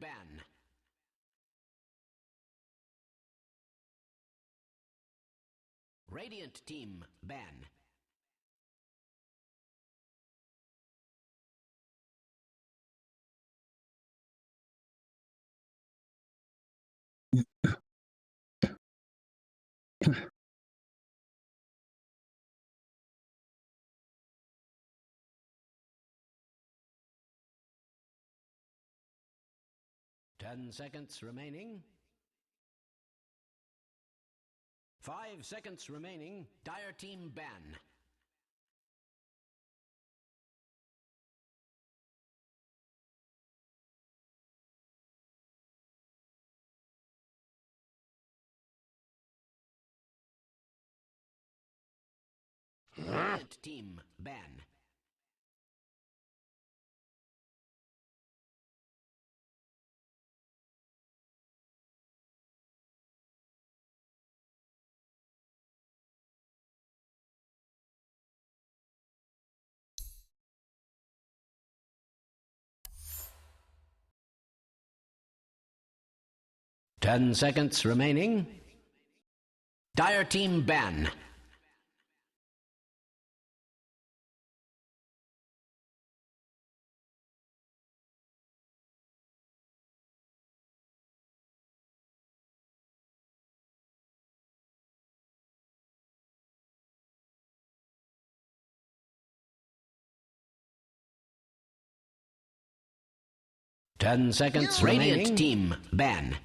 ban. Radiant team ban. Ten seconds remaining. 5 seconds remaining. Dire team ban. Radiant team ban. Ten seconds remaining. Dire team ban. Ten seconds remaining. Radiant team ban.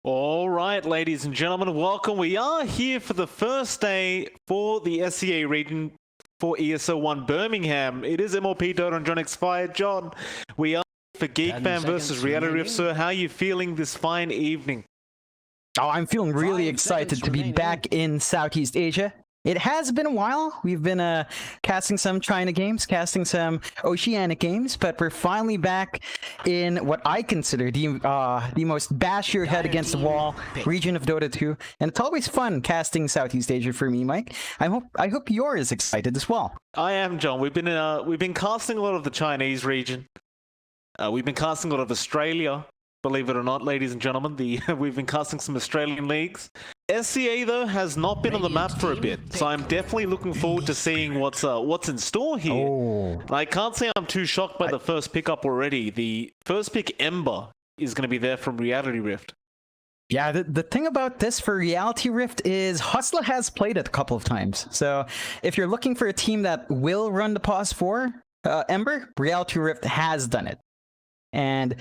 All right, ladies and gentlemen, welcome. We are here for the first day for the SEA region for ESL 1 Birmingham. It is MLP Dota and John X Fire. John, we are for Geek Fan versus Reality Rift. Sir, how are you feeling this fine evening? Oh, I'm feeling really excited to be back in Southeast Asia. It has been a while. We've been casting some China games, casting some Oceanic games, but we're finally back in what I consider the most bash your head against the wall region of Dota 2, and it's always fun casting Southeast Asia for me, Mike. I hope you're as excited as well. I am, John. We've been casting a lot of the Chinese region. We've been casting a lot of Australia. Believe it or not, ladies and gentlemen, we've been casting some Australian leagues. SCA, though, has not been on the map for a bit, so I'm definitely looking forward to seeing what's in store here. Oh. I can't say I'm too shocked by the first pickup already. The first pick, Ember, is going to be there from Reality Rift. Yeah, the thing about this for Reality Rift is Hustler has played it a couple of times. So if you're looking for a team that will run the pause for Ember, Reality Rift has done it. And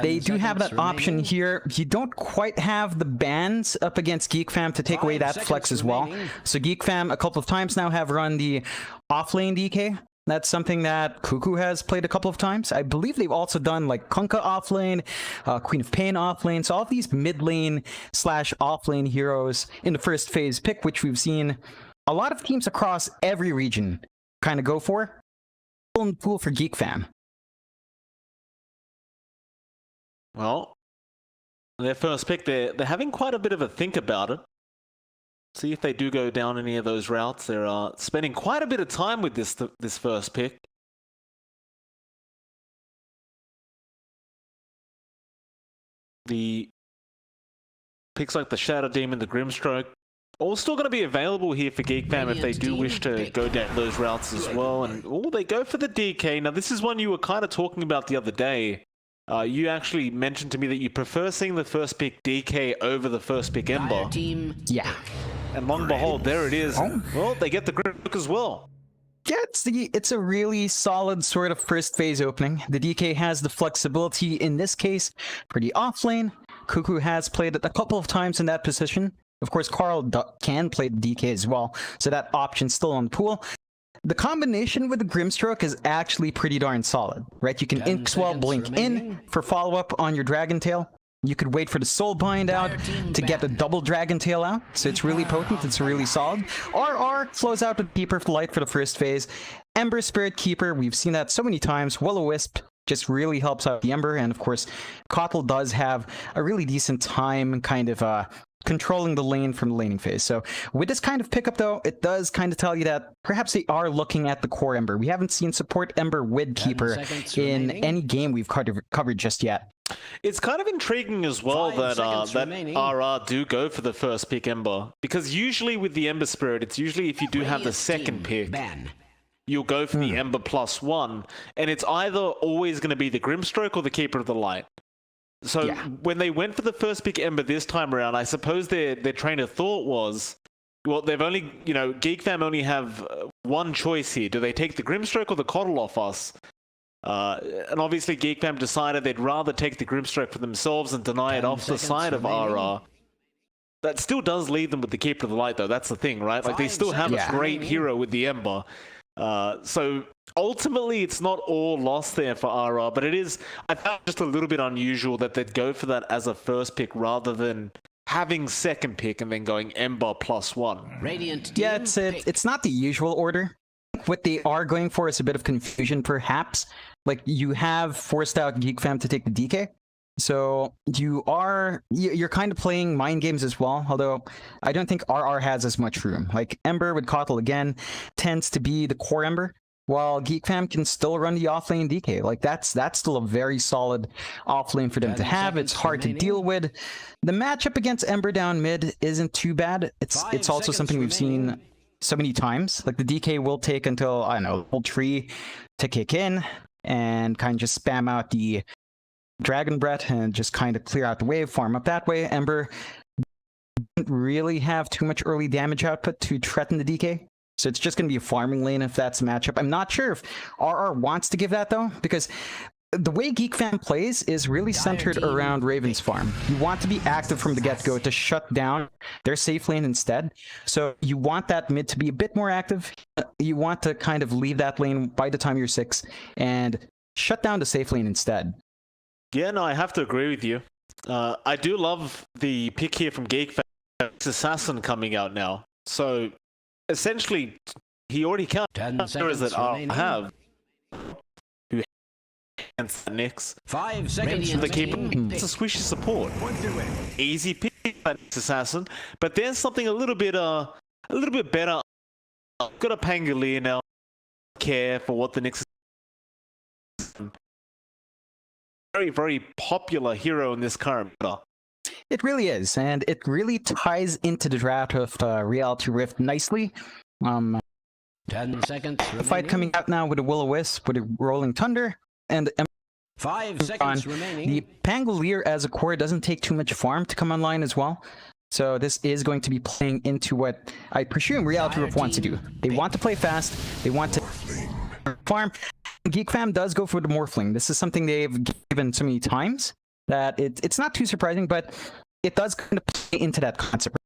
they do have that option here. You don't quite have the bans up against Geek Fam to take away that flex as well. So Geek Fam a couple of times now have run the offlane DK. That's something that Cuckoo has played a couple of times. I believe they've also done like Kunkka offlane, Queen of Pain offlane. So all of these mid lane / offlane heroes in the first phase pick, which we've seen a lot of teams across every region kind of go for. Pool for Geek Fam. Well, their first pick, they're having quite a bit of a think about it. See if they do go down any of those routes. They're spending quite a bit of time with this first pick. The picks like the Shadow Demon, the Grimstroke, all still going to be available here for Geek Fam if they do wish to go down those routes as well. And they go for the DK. Now, this is one you were kind of talking about the other day. You actually mentioned to me that you prefer seeing the first pick DK over the first pick Ember. Yeah. And long behold, there it is. Oh. Well, they get the Grimstroke as well. Yeah, it's a really solid sort of first phase opening. The DK has the flexibility in this case for the offlane. Cuckoo has played it a couple of times in that position. Of course, Carl can play the DK as well, so that option's still on the pool. The combination with the Grimstroke is actually pretty darn solid, right? You can Inkswell Blink in for follow-up on your Dragon Tail. You could wait for the Soulbind out to get a double Dragon Tail out, so it's really potent, it's really solid. RR flows out with Keeper for Light for the first phase. Ember Spirit Keeper, we've seen that so many times. Will-O-Wisp just really helps out the Ember, and of course, Kotl does have a really decent time kind of controlling the lane from the laning phase. So with this kind of pickup, though, it does kind of tell you that perhaps they are looking at the core Ember. We haven't seen support Ember with Keeper in any game we've covered just yet. It's kind of intriguing as well that RR do go for the first pick Ember, because usually with the Ember Spirit, it's usually if you do have the second pick, you'll go for the Ember +1, and it's either always going to be the Grimstroke or the Keeper of the Light. So when they went for the first pick Ember this time around, I suppose their train of thought was, well, they've only, Geek Fam only have one choice here. Do they take the Grimstroke or the Coddle off us? And obviously Geek Fam decided they'd rather take the Grimstroke for themselves and deny it off the side of RR. That still does leave them with the Keeper of the Light, though. That's the thing, right? Like, they still have a great hero with the Ember. So ultimately, it's not all lost there for RR, but it is, I found just a little bit unusual that they'd go for that as a first pick rather than having second pick and then going Ember +1. Radiant yeah, it's not the usual order. What they are going for is a bit of confusion, perhaps. Like, you have forced out Geek Fam to take the DK. So you're kind of playing mind games as well, although I don't think RR has as much room. Like, Ember with Kotal again tends to be the core Ember, while Geek Fam can still run the offlane DK. Like, that's still a very solid offlane for them to have. It's hard to deal with. The matchup against Ember down mid isn't too bad. It's also something we've seen so many times. Like, the DK will take until, I don't know, level 3 to kick in and kind of just spam out the Dragon Breath and just kind of clear out the wave, farm up that way. Ember didn't really have too much early damage output to threaten the DK, so it's just going to be a farming lane if that's a matchup. I'm not sure if RR wants to give that, though, because the way Geek Fam plays is really centered around Raven's farm. You want to be active from the get-go to shut down their safe lane instead. So you want that mid to be a bit more active. You want to kind of leave that lane by the time you're 6 and shut down the safe lane instead. Yeah, no, I have to agree with you. I do love the pick here from Geek Fam. It's Assassin coming out now. So, essentially, he already counts heroes that I have. Who against Nyx. 5 seconds. The Keeper. It's a swishy support. Easy pick by Assassin. But there's something a little bit better. Got a Pangolier now. Care for what the Nyx is. Very, very popular hero in this current meta. It really is, and it really ties into the draft of Reality Rift nicely. 10 seconds. The fight coming out now with a Will-O-Wisp, with a Rolling Thunder, and 5 seconds remaining. The Pangolier as a core doesn't take too much farm to come online as well. So this is going to be playing into what I presume Reality Rift wants to do. They want to play fast. They want to farm. Geek Fam does go for the Morphling. This is something they've given so many times that it's not too surprising, but it does kind of play into that concept.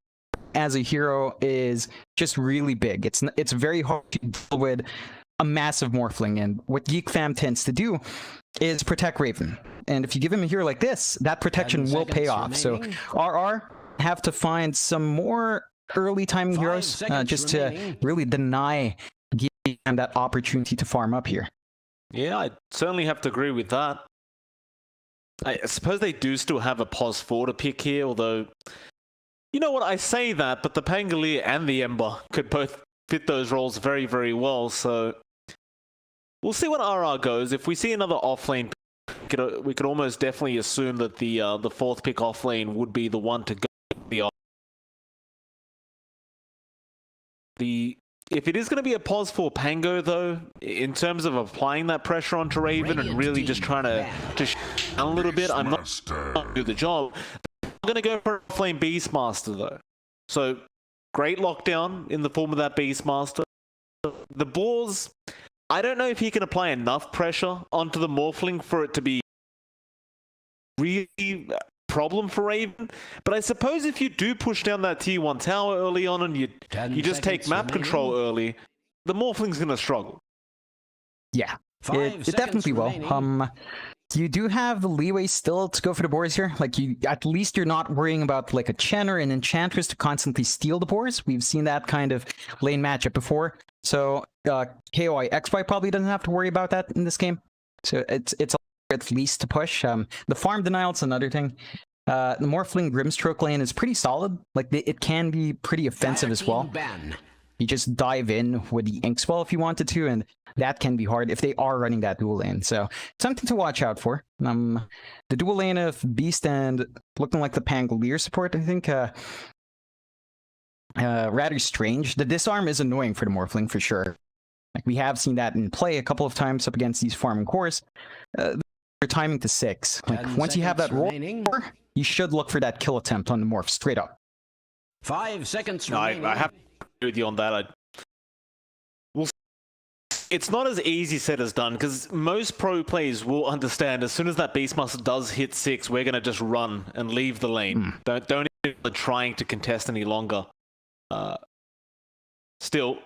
As a hero is just really big. It's very hard to deal with a massive Morphling, and what Geek Fam tends to do is protect Raven. And if you give him a hero like this, that protection will pay off. So RR have to find some more early timing heroes just to really deny Geek Fam that opportunity to farm up here. Yeah, I certainly have to agree with that. I suppose they do still have a pos 4 to pick here, although, you know what, I say that, but the Pangolier and the Ember could both fit those roles very, very well, so we'll see what RR goes. If we see another offlane pick, we could almost definitely assume that the 4th pick offlane would be the one to go. If it is going to be a pos for Pango, though, in terms of applying that pressure onto Raven and really just trying to down a little bit, I'm not going to do the job. I'm going to go for a Flame Beastmaster, though. So, great lockdown in the form of that Beastmaster. The Boars, I don't know if he can apply enough pressure onto the Morphling for it to be really a problem for Raven, but I suppose if you do push down that tier 1 tower early on and you just take map control early, the Morphling's going to struggle. Yeah, it definitely will. You do have the leeway still to go for the boars here. Like, at least you're not worrying about like a Chen or an Enchantress to constantly steal the boars. We've seen that kind of lane matchup before. So KOI XY probably doesn't have to worry about that in this game. So it's at least to push. The farm denial is another thing. The Morphling Grimstroke lane is pretty solid. Like, it can be pretty offensive as well. Ban. You just dive in with the Ink Swell if you wanted to, and that can be hard if they are running that dual lane. So, something to watch out for. The dual lane of Beast and looking like the Pangolier support, I think, rather strange. The disarm is annoying for the Morphling for sure. Like, we have seen that in play a couple of times up against these farming cores. They're timing to 6. Like, once you have that roll, you should look for that kill attempt on the Morph straight up. 5 seconds No, remaining. I have to agree with you on that. It's not as easy said as done, because most pro players will understand as soon as that Beastmaster does hit 6, we're going to just run and leave the lane. Don't even bother trying to contest any longer. Still,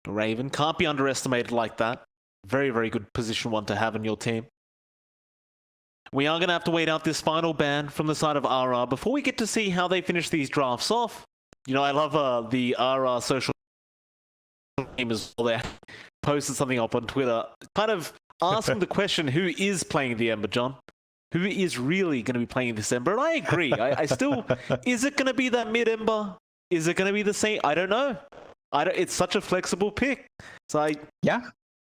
Raven can't be underestimated like that. Very, very good position one to have in your team. We are going to have to wait out this final ban from the side of RR before we get to see how they finish these drafts off. You know, I love the RR social game as well. They posted something up on Twitter, kind of asking the question, who is playing the Ember, John? Who is really going to be playing this Ember? And I agree. I still... Is it going to be that mid-Ember? Is it going to be the same? I don't know. It's such a flexible pick. So Yeah,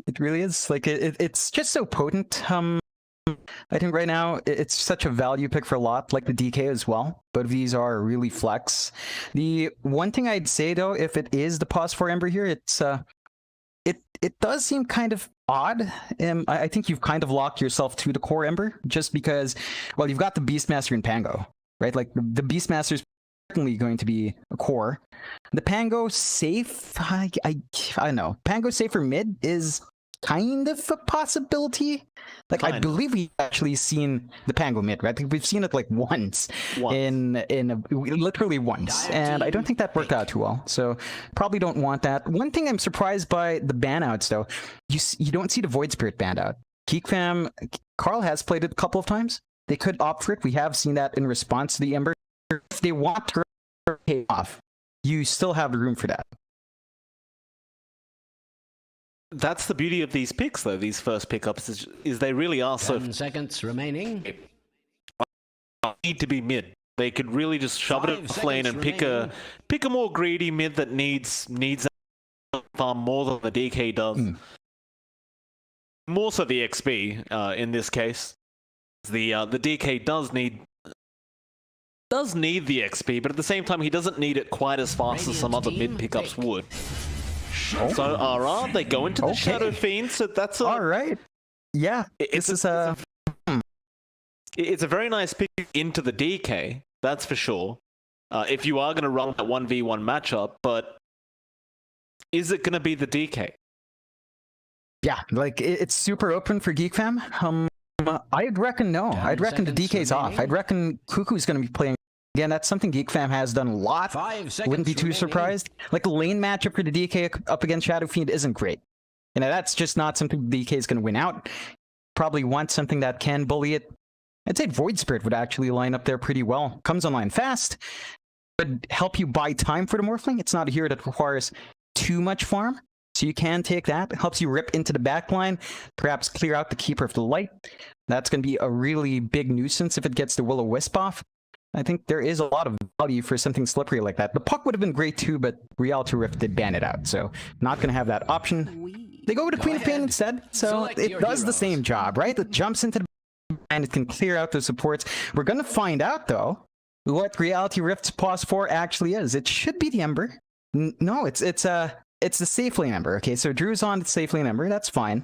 it really is. Like, it's just so potent. I think right now it's such a value pick for a lot, like the DK as well. Both of these are really flex. The one thing I'd say though, if it is the pause for Ember here, it does seem kind of odd. I think you've kind of locked yourself to the core Ember just because, well, you've got the Beastmaster and Pango, right? Like the Beastmaster is certainly going to be a core. The Pango safe, I don't know. Pango safe for mid is kind of a possibility. Like, I believe we've actually seen the Pango mid, right? I think we've seen it like once. Literally once, and I don't think that worked out too well. So probably don't want that. One thing I'm surprised by the ban outs though, you don't see the Void Spirit banned out. Geek fam, Carl has played it a couple of times. They could opt for it. We have seen that in response to the Ember. If they want to pay off, you still have the room for that. that's the beauty of these picks, though. These first pickups is they really are 10 seconds remaining. Need to be mid. They could really just shove it off lane and pick a more greedy mid that needs farm more than the DK does. More so the XP in this case. The DK does need the XP, but at the same time he doesn't need it quite as fast as some other mid pickups would. So RR, they go into the Shadow Fiend, so that's all right. Yeah, it's a very nice pick into the DK, that's for sure. If you are going to run that 1v1 matchup, but is it going to be the DK? Yeah, like it's super open for Geek fam. I'd reckon no. I'd reckon the DK's off. I'd reckon Cuckoo's going to be playing. Again, that's something Geek fam has done a lot. Wouldn't be too surprised. Like a lane matchup for the DK up against Shadow Fiend isn't great. You know, that's just not something the DK is going to win out. Probably want something that can bully it. I'd say Void Spirit would actually line up there pretty well. Comes online fast. Would help you buy time for the Morphling. It's not a hero that requires too much farm. So you can take that. It helps you rip into the backline. Perhaps clear out the Keeper of the Light. That's going to be a really big nuisance if it gets the Will-O-Wisp off. I think there is a lot of value for something slippery like that. The Puck would have been great too, but Reality Rift did ban it out. So not going to have that option. They go with the Queen of Pain instead. So it does the same job, right? It jumps into the and it can clear out the supports. We're going to find out, though, what Reality Rift's pause for actually is. It should be the Ember. No, it's the safe lane Ember. Okay, so Drew's on the safe lane Ember. That's fine.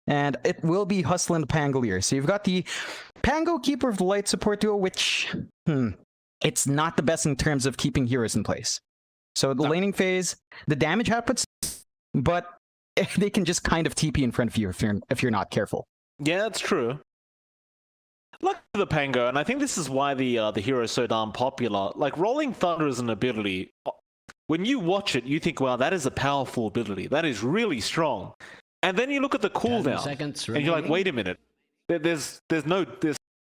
And it will be hustling the Pangolier. So you've got the Pango Keeper of the Light support duo, which, it's not the best in terms of keeping heroes in place. So the laning phase, the damage outputs, but they can just kind of TP in front of you if you're not careful. Yeah, that's true. Look at the Pango, and I think this is why the hero is so darn popular. Like, Rolling Thunder is an ability. When you watch it, you think, wow, that is a powerful ability. That is really strong. And then you look at the cooldown, and you're like, wait a minute. There's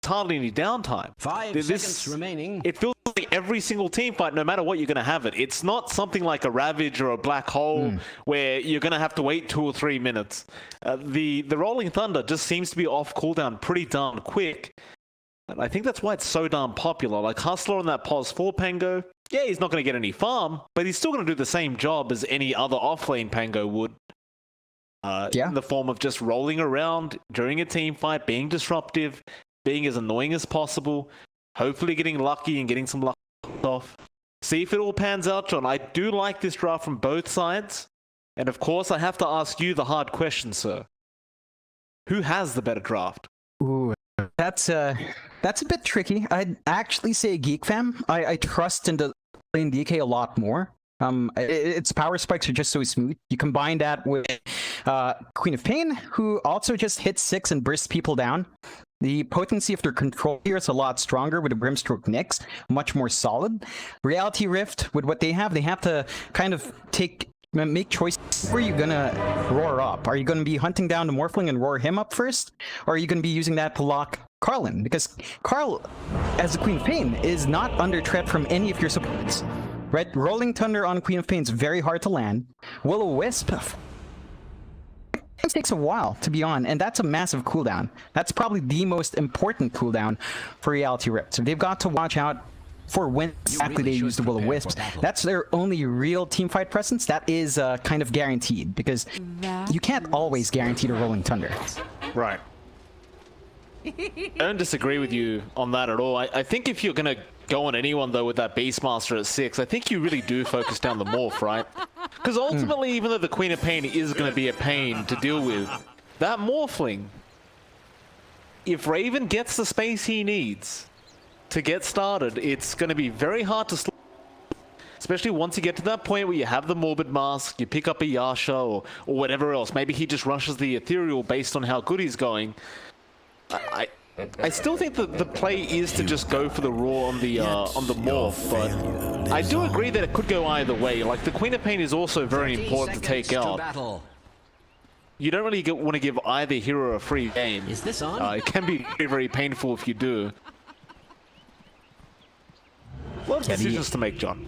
hardly any downtime. 5 seconds remaining. It feels like every single team fight, no matter what, you're going to have it. It's not something like a Ravage or a Black Hole where you're going to have to wait 2 or 3 minutes. The Rolling Thunder just seems to be off cooldown pretty darn quick. And I think that's why it's so darn popular. Like Hustler on that pos 4 Pango, yeah, he's not going to get any farm, but he's still going to do the same job as any other offlane Pango would. In the form of just rolling around during a team fight, being disruptive, being as annoying as possible, hopefully getting lucky and getting some luck off. See if it all pans out, John. I do like this draft from both sides. And of course, I have to ask you the hard question, sir. Who has the better draft? Ooh, that's a bit tricky. I'd actually say Geek Fam. I trust into playing DK a lot more. Its power spikes are just so smooth. You combine that with Queen of Pain, who also just hits 6 and bursts people down. The potency of their control here is a lot stronger with the Brimstroke Nyx, much more solid. Reality Rift, with what they have to kind of make choices. Where are you gonna roar up? Are you gonna be hunting down the Morphling and roar him up first? Or are you gonna be using that to lock Carl in? Because Carl, as the Queen of Pain, is not under threat from any of your supports. Right? Rolling Thunder on Queen of Pain is very hard to land. Will-O-Wisp it takes a while to be on, and that's a massive cooldown. That's probably the most important cooldown for Reality Rift. So they've got to watch out for when exactly they use the Will-O-Wisp. That's their only real teamfight presence. That is kind of guaranteed, because you can't always guarantee the Rolling Thunder. Right. I don't disagree with you on that at all. I think if you're going to go on anyone, though, with that Beastmaster at 6, I think you really do focus down the Morph, right? Because ultimately, even though the Queen of Pain is going to be a pain to deal with, that Morphling, if Raven gets the space he needs to get started, it's going to be very hard to especially once you get to that point where you have the Morbid Mask, you pick up a Yasha or whatever else. Maybe he just rushes the Ethereal based on how good he's going. I still think that the play is to just go for the raw on the Morph, but I do agree that it could go either way. Like, the Queen of Pain is also very important to take out. You don't really want to give either hero a free game. Is this on? It can be very, very painful if you do. A lot of decisions to make, John.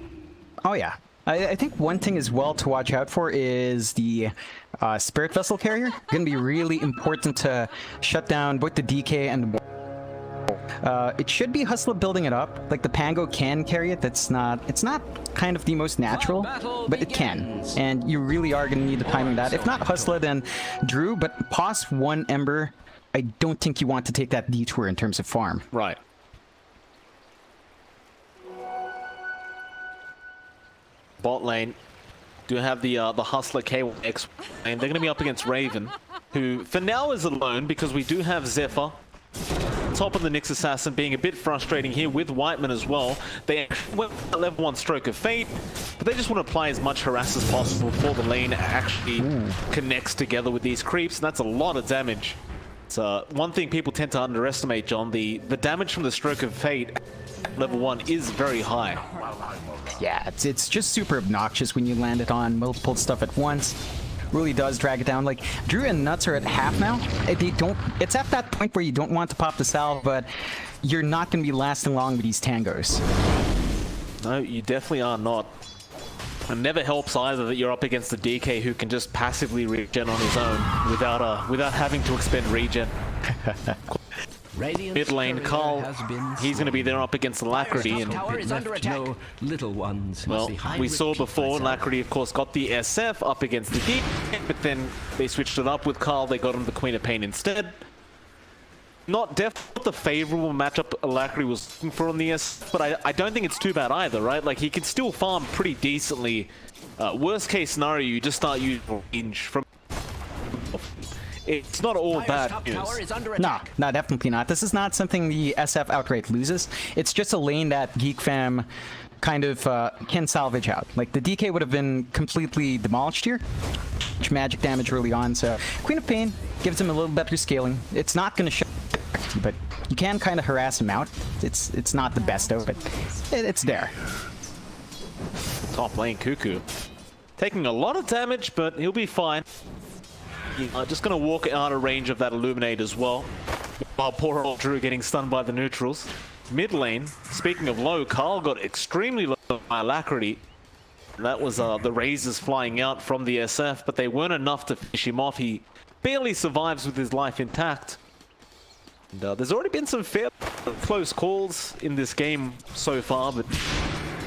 Oh yeah. I think one thing as well to watch out for is the Spirit Vessel Carrier. Going to be really important to shut down both the DK and the it should be Hustler building it up. Like, the Pango can carry it. It's not kind of the most natural, but it can. And you really are going to need the timing of that. If not Hustler, then Drew, but pos 1 Ember, I don't think you want to take that detour in terms of farm. Right. Bot lane do have the Hustler K1X, and they're going to be up against Raven, who for now is alone because we do have Zephyr top of the Nyx Assassin, being a bit frustrating here with Whiteman as well. They went level 1 Stroke of Fate, but they just want to apply as much harass as possible before the lane actually connects together with these creeps, and that's a lot of damage. So one thing people tend to underestimate, John, the damage from the Stroke of Fate level 1 is very high. Yeah, it's just super obnoxious when you land it on multiple stuff at once. Really does drag it down. Like, Drew and Nuts are at half now. It's at that point where you don't want to pop the salve, but you're not going to be lasting long with these tangos. No, you definitely are not. It never helps either that you're up against the DK who can just passively regen on his own without having to expend regen. Mid lane, Carl, he's going to be there up against Alacrity, and no little ones. Well, we saw before, Alacrity of course got the SF up against the Geek, but then they switched it up with Carl, they got him the Queen of Pain instead. Not definitely the favorable matchup Alacrity was looking for on the SF, but I don't think it's too bad either, right? Like, he can still farm pretty decently. Worst case scenario, you just start using range from... It's not all bad news. No, definitely not. This is not something the SF outright loses. It's just a lane that Geek Fam kind of can salvage out. Like, the DK would have been completely demolished here. Magic damage early on, so Queen of Pain gives him a little better scaling. It's not going to show, but you can kind of harass him out. It's not the best of it. It's there. Top lane Cuckoo taking a lot of damage, but he'll be fine. Just going to walk out of range of that Illuminate as well. While poor old Drew getting stunned by the neutrals. Mid lane, speaking of low, Carl got extremely low by Alacrity. That was the razors flying out from the SF, but they weren't enough to finish him off. He barely survives with his life intact. And there's already been some fair close calls in this game so far, but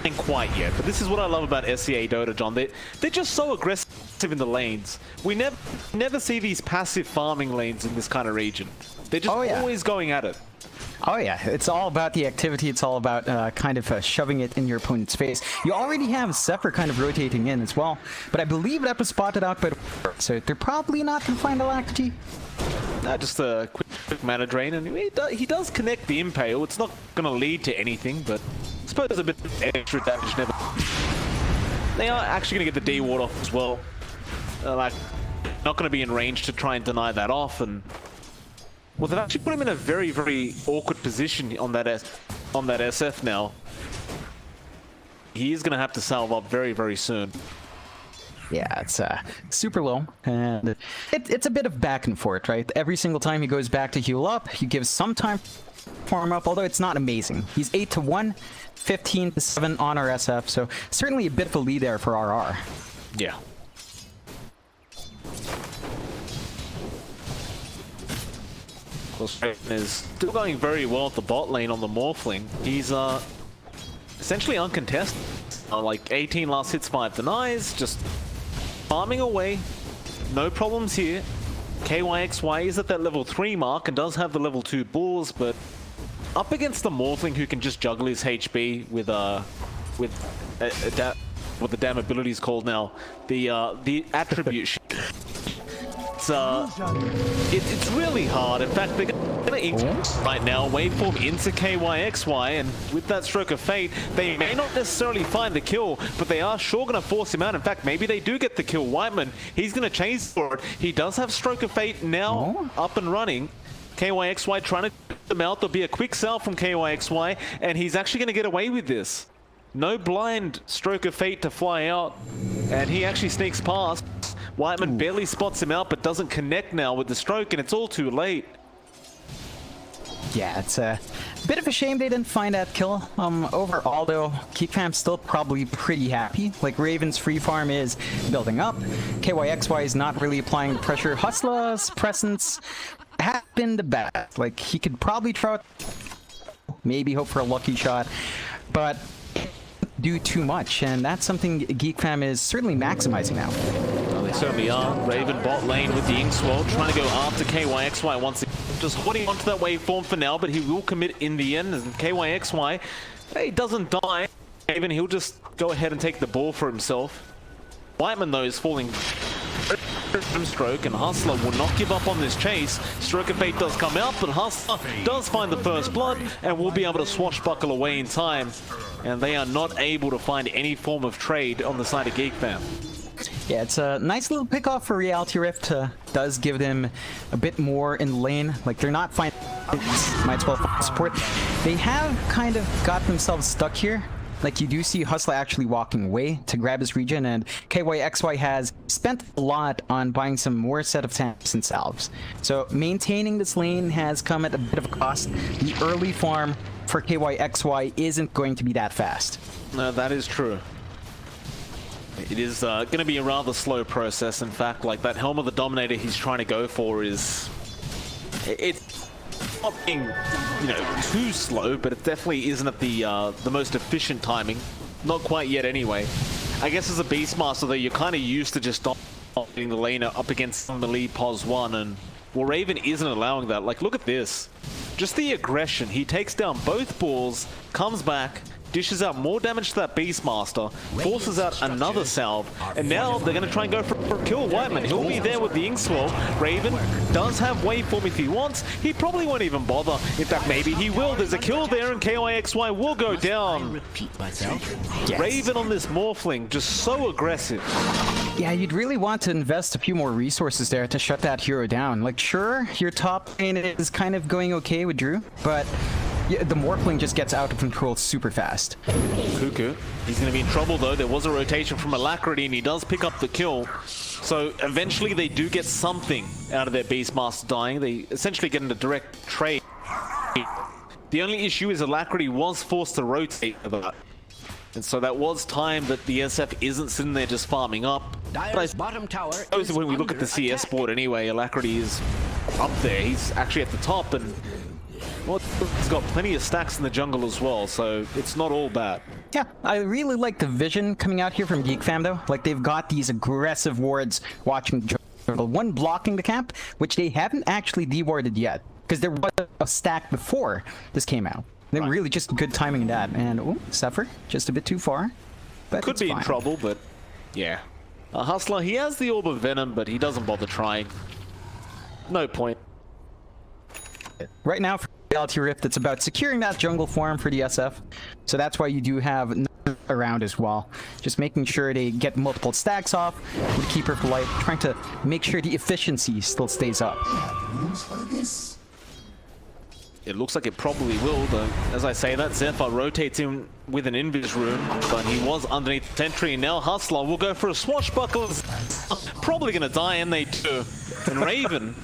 ain't quite yet. But this is what I love about SEA Dota, John. They're just so aggressive in the lanes. We never see these passive farming lanes in this kind of region. They're just always going at it. Oh yeah, it's all about the activity. It's all about kind of shoving it in your opponent's face. You already have Zephyr kind of rotating in as well, but I believe that was spotted out by the... So they're probably not going to find Alacrity. Just a quick mana drain, and he does connect the Impale. It's not going to lead to anything, but I suppose there's a bit of extra damage never. They are actually going to get the D-Ward off as well. Like, not going to be in range to try and deny that off, and... Well, they've actually put him in a very, very awkward position on that SF now. He is going to have to salve up very, very soon. Yeah, it's super low, and it's a bit of back and forth, right? Every single time he goes back to heal up, he gives some time to farm up, although it's not amazing. He's 8-1, 15-7 on our SF, so certainly a bit of a lead there for RR. Yeah. Is still going very well at the bot lane on the Morphling. He's essentially uncontested. Like 18 last hits, 5 denies, just farming away. No problems here. KYXY is at that level 3 mark and does have the level 2 balls, but up against the Morphling who can just juggle his HB with what the damn ability is called now, the attribute. It's really hard. In fact, they're going to right now waveform into KYXY, and with that stroke of fate, they may not necessarily find the kill, but they are sure going to force him out. In fact, maybe they do get the kill. Whiteman, he's going to chase for it. He does have stroke of fate now up and running. KYXY trying to get them out. There'll be a quick sell from KYXY, and he's actually going to get away with this. No blind stroke of fate to fly out, and he actually sneaks past. Whiteman barely spots him out, but doesn't connect now with the stroke, and it's all too late. Yeah, it's a bit of a shame they didn't find that kill. Overall, though, Geek fam's still probably pretty happy. Like, Raven's free farm is building up. KYXY is not really applying pressure. Hustler's presence has been the best. Like, he could probably try, maybe hope for a lucky shot, but do too much, and that's something Geek fam is certainly maximizing now. Well, they certainly are. Raven bot lane with the Inkswell, trying to go after KYXY once again. Just holding onto that waveform for now, but he will commit in the end, and KYXY, he doesn't die. Raven, he'll just go ahead and take the ball for himself. Whiteman, though, is falling from stroke, and Hustler will not give up on this chase. Stroke of Fate does come out, but Hustler does find the first blood, and will be able to swashbuckle away in time. And they are not able to find any form of trade on the side of Geek fam. Yeah, it's a nice little pick-off for Reality Rift. Does give them a bit more in lane. Like, they're not finding might as well find support. They have kind of got themselves stuck here. Like, you do see Hustler actually walking away to grab his regen, and KYXY has spent a lot on buying some more set of tanks and salves. So maintaining this lane has come at a bit of a cost. The early farm for KYXY isn't going to be that fast. No, that is true. It is going to be a rather slow process. In fact, like, that Helm of the Dominator he's trying to go for is... It's not being, you know, too slow, but it definitely isn't at the most efficient timing. Not quite yet anyway. I guess as a Beastmaster, though, you're kind of used to just dominating the lane up against some melee pos 1, and well, Raven isn't allowing that. Like, look at this. Just the aggression. He takes down both balls, comes back, dishes out more damage to that Beastmaster, forces out another salve, and now they're going to try and go for a kill. Whiteman, he'll be there with the Inkswell. Raven does have waveform if he wants. He probably won't even bother. In fact, maybe he will. There's a kill there, and KYXY will go down. Yes. Raven on this Morphling, just so aggressive. Yeah, you'd really want to invest a few more resources there to shut that hero down. Like, sure, your top lane is kind of going okay with Drew, but yeah, the Morphling just gets out of control super fast. Cuckoo, he's going to be in trouble though. There was a rotation from Alacrity, and he does pick up the kill. So eventually they do get something out of their Beastmaster dying. They essentially get into direct trade. The only issue is Alacrity was forced to rotate for that. And so that was time that the SF isn't sitting there just farming up. Dire's bottom tower is when we look at the CS board anyway, Alacrity is up there. He's actually at the top, and Well, he's got plenty of stacks in the jungle as well, so it's not all bad. Yeah, I really like the vision coming out here from Geek Fam though. Like they've got these aggressive wards watching the jungle. One blocking the camp, which they haven't actually dewarded yet, because there was a stack before this came out. They're really just good timing in that. And oh, Suffer just a bit too far. But could be fine. in trouble, but yeah. Hustler, he has the Orb of Venom, but he doesn't bother trying. No point. Right now for Reality Rift, it's about securing that jungle farm for the SF. So that's why you do have around as well. Just making sure they get multiple stacks off with Keeper of Life, trying to make sure the efficiency still stays up. It looks like it probably will, though. As I say that, Zephyr rotates in with an Invis Rune, but he was underneath the sentry. Now Hustler will go for a swashbuckle. Probably gonna die, and they do. And Raven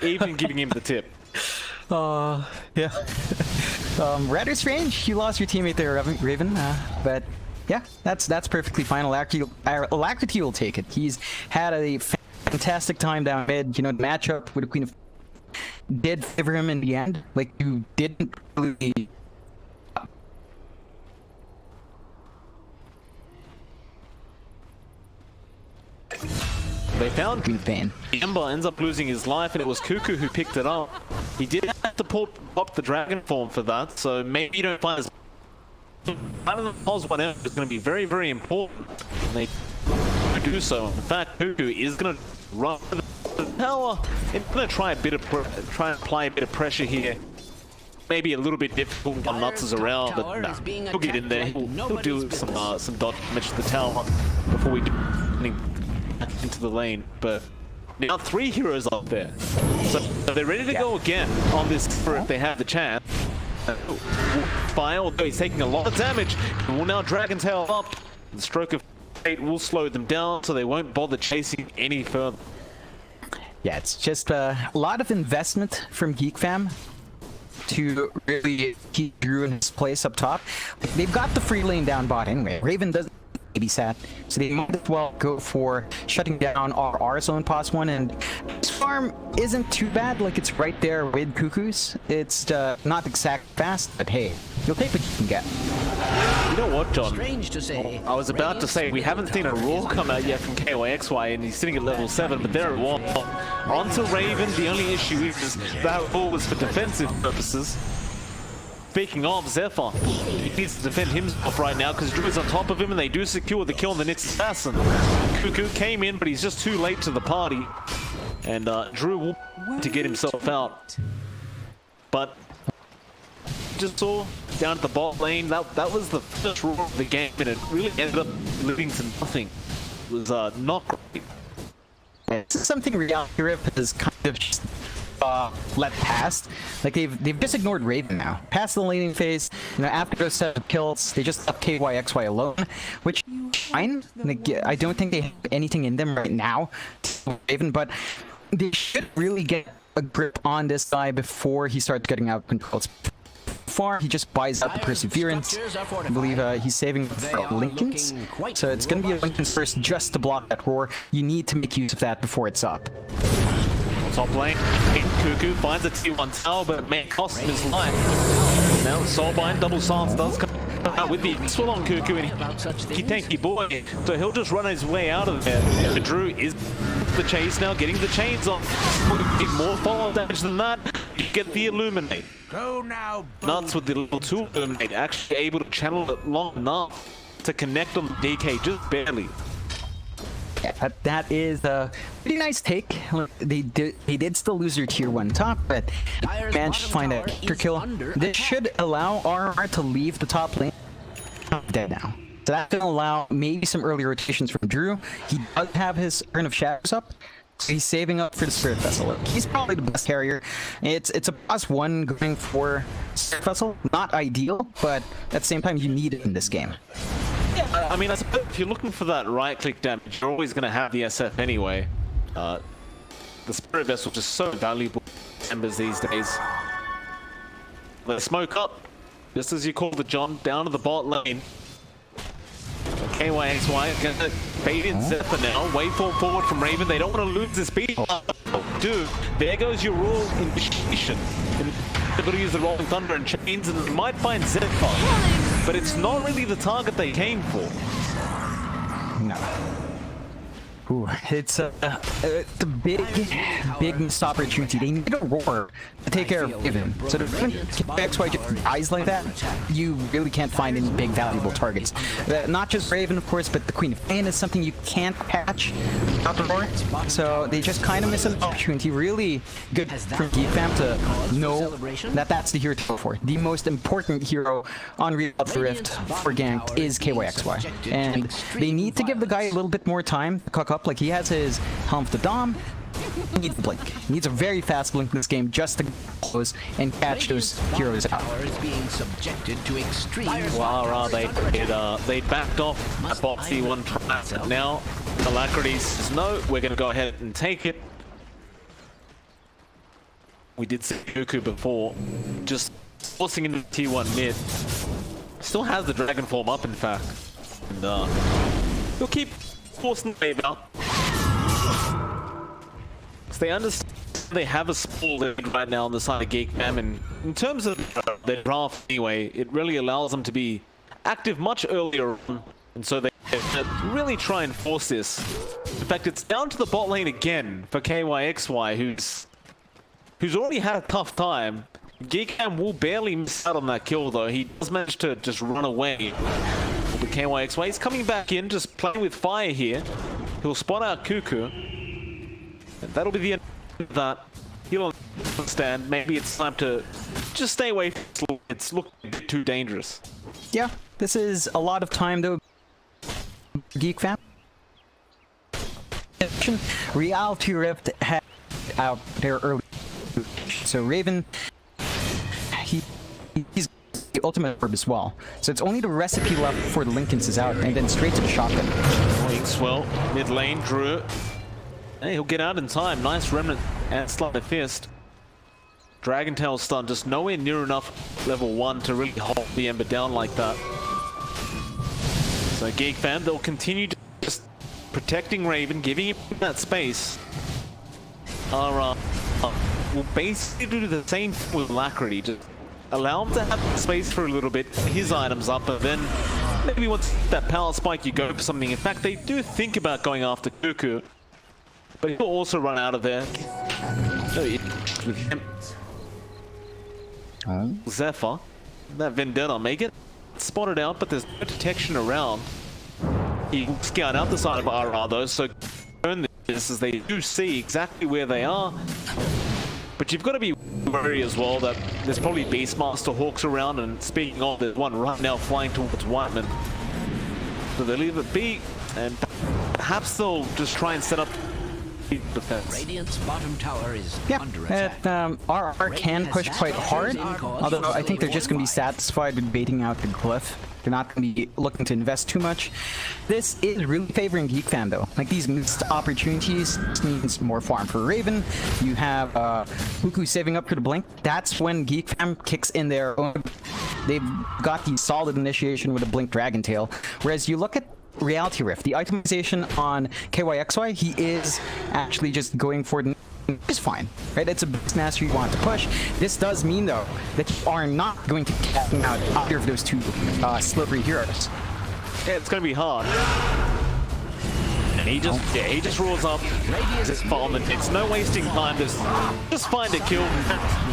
even giving him the tip. Yeah. Rather strange. You lost your teammate there, Raven. But yeah, that's perfectly fine. Alacrity will take it. He's had a fantastic time down mid. You know, the matchup with the Queen of did favor him in the end. Like, you didn't really... They found Good pain. Ember ends up losing his life, and it was Cuckoo who picked it up. He did have to pop the dragon form for that, so maybe you don't find as... I don't know if Pos 1F is going to be very, very important, and they do so. In fact, Cuckoo is going to run for the tower. It's going to try and apply a bit of pressure here. Maybe a little bit difficult when Nuts is around, but nah, he'll get in there. He'll do some dot damage to the tower before we do into the lane. But now 3 heroes up there, so they're ready to go again on this if they have the chance. Fire, although he's taking a lot of damage, will now Dragon Tail up. The stroke of fate will slow them down, so they won't bother chasing any further. Yeah, it's just a lot of investment from Geek Fam to really keep Drew in his place up top. Like, they've got the free lane down bot anyway. Raven doesn't babysat, so they might as well go for shutting down our zone pos 1, and this farm isn't too bad. Like, it's right there with Cuckoos. It's not exact fast, but hey, you'll take what you can get. You know what, John? Strange to say. I was about to say, we haven't seen a Roar come out yet from KYXY, and he's sitting at level 7, but there it was. On to Raven. The only issue is that Roar was for defensive purposes. Speaking of Zephyr, he needs to defend himself right now because Drew is on top of him, and they do secure the kill on the next assassin. Cuckoo came in, but he's just too late to the party, and Drew will to get himself out. But just saw down at the bot lane, that was the first roar of the game, and it really ended up leading to nothing. It was not great. This is something Reality Rift has kind of just let past. Like, they've just ignored Raven now. Past the laning phase, you know, after those set of kills, they just left KYXY alone, which is fine. Like, I don't think they have anything in them right now to Raven, but they should really get a grip on this guy before he starts getting out of control. Far, he just buys out the Perseverance. I believe he's saving for Lincoln's, so it's going to be a Lincoln's first just to block that roar. You need to make use of that before it's up. Top lane, Cuckoo finds a T1 tower, but it may cost him his life. Now Soulbind, double silence does come out with the swell on Cuckoo, and he tanky boy, so he'll just run his way out of there. But Drew is the chase now, getting the chains on. Get more follow damage than that. You get the Illuminate. Go now, Nuts with the level 2 Illuminate, actually able to channel it long enough to connect on the DK, just barely. Yeah, that is a pretty nice take. They did still lose their tier 1 top, but managed to find a character kill. This should allow RR to leave the top lane. Dead now. So that's going to allow maybe some early rotations from Drew. He does have his Urn of Shadows up, so he's saving up for the Spirit Vessel. He's probably the best carrier. It's a +1 going for Spirit Vessel. Not ideal, but at the same time, you need it in this game. Yeah, I mean, I suppose if you're looking for that right-click damage, you're always going to have the SF anyway. The Spirit Vessel is just so valuable to members these days. Let's smoke up, just as you called it, John, down to the bot lane. KYXY is going to Bait in Zephyr now. Waveform forward from Raven. They don't want to lose this beat. Oh, dude, there goes your raw initiation. They're going to use the Rolling Thunder and Chains, and might find Zephyr. But it's not really the target they came for. No. Ooh, it's a big missed opportunity. They need a roar to take care of Raven. So to XY just dies like that, you really can't find any big valuable targets. Not just Raven, of course, but the Queen of Pain is something you can't patch out the roar. So they just kind of miss an opportunity. Really good for Geek Fam to know that that's the hero to go for. The most important hero on Reality Rift for Ganked is KYXY. And they need to give the guy a little bit more time to cook up. Like, he has his Helm of the Dom. He needs the blink. He needs a very fast blink in this game just to close and catch those heroes out. Wow, they backed off at Boxy one try. Now, Alacrity says, no, we're going to go ahead and take it. We did see Goku before, just forcing into T1 mid. Still has the Dragon Form up, in fact. And he'll keep forcing the wave out. So they understand they have a small lead right now on the side of Geek Fam, and in terms of their draft anyway, it really allows them to be active much earlier on, and so they really try and force this. In fact, it's down to the bot lane again for KYXY, who's already had a tough time. Geek Fam will barely miss out on that kill though. He does manage to just run away. The KYXY is coming back in, just playing with fire here. He'll spot out Cuckoo. And that'll be the end of that. He'll understand. Maybe it's time to just stay away. It's looking a bit too dangerous. Yeah, this is a lot of time though. Geek Fam. Reality Rift had out there early. So Raven, he's the ultimate orb as well. So it's only the recipe left before the Lincolns is out, and then straight to the shotgun. Swell, mid lane, Drew. Hey, he'll get out in time. Nice remnant and Sleight of Fist. Dragon Tail stun just nowhere near enough level 1 to really hold the Ember down like that. So Geek Fam, they'll continue to just protecting Raven, giving him that space. Will basically do the same thing with Alacrity. Just allow him to have space for a little bit, his items up, and then maybe once that power spike you go for something. In fact, they do think about going after Cuckoo, but he'll also run out of there. Zephyr, that Vendetta may get spotted out, but there's no detection around. He will scout out the side of RR though, so this as they do see exactly where they are. But you've got to be wary as well that there's probably Beastmaster Hawks around, and speaking of, there's one right now flying towards Whiteman. So they'll leave it be, and perhaps they'll just try and set up defense. Radiant's bottom tower is under attack. RR can push quite hard, although I think they're just going to be satisfied with baiting out the glyph. They're not going to be looking to invest too much. This is really favoring Geek Fam though. Like, these missed opportunities means more farm for Raven. You have Huku saving up for the blink. That's when Geek Fam kicks in their own. They've got the solid initiation with a blink Dragon Tail. Whereas you look at Reality Rift, the itemization on KYXY, he is actually just going for the is fine, right? It's a base master you want to push. This does mean though that you are not going to get out either of those two slippery heroes. Yeah, it's going to be hard. And he just rolls up, just farm, and it's no wasting time. Just find a kill.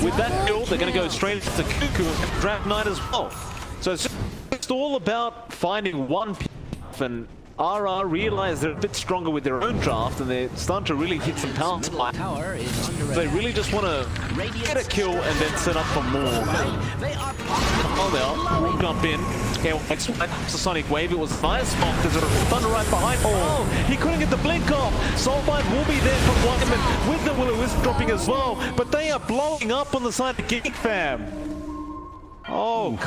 With that kill, they're going to go straight to Cuckoo and Draft Knight as well. So it's just all about finding one pick, and RR realize they're a bit stronger with their own draft, and they're starting to really hit some power spike. They really just want to get a kill and then set up for more. Oh, they'll jump in. Next the Sonic Wave. It was a nice spot. There's a Thunder right behind. Oh, he couldn't get the blink off. Soulbind will be there for Whiteman with the Will-O-Wisp dropping as well, but they are blowing up on the side of Geek Fam. Oh,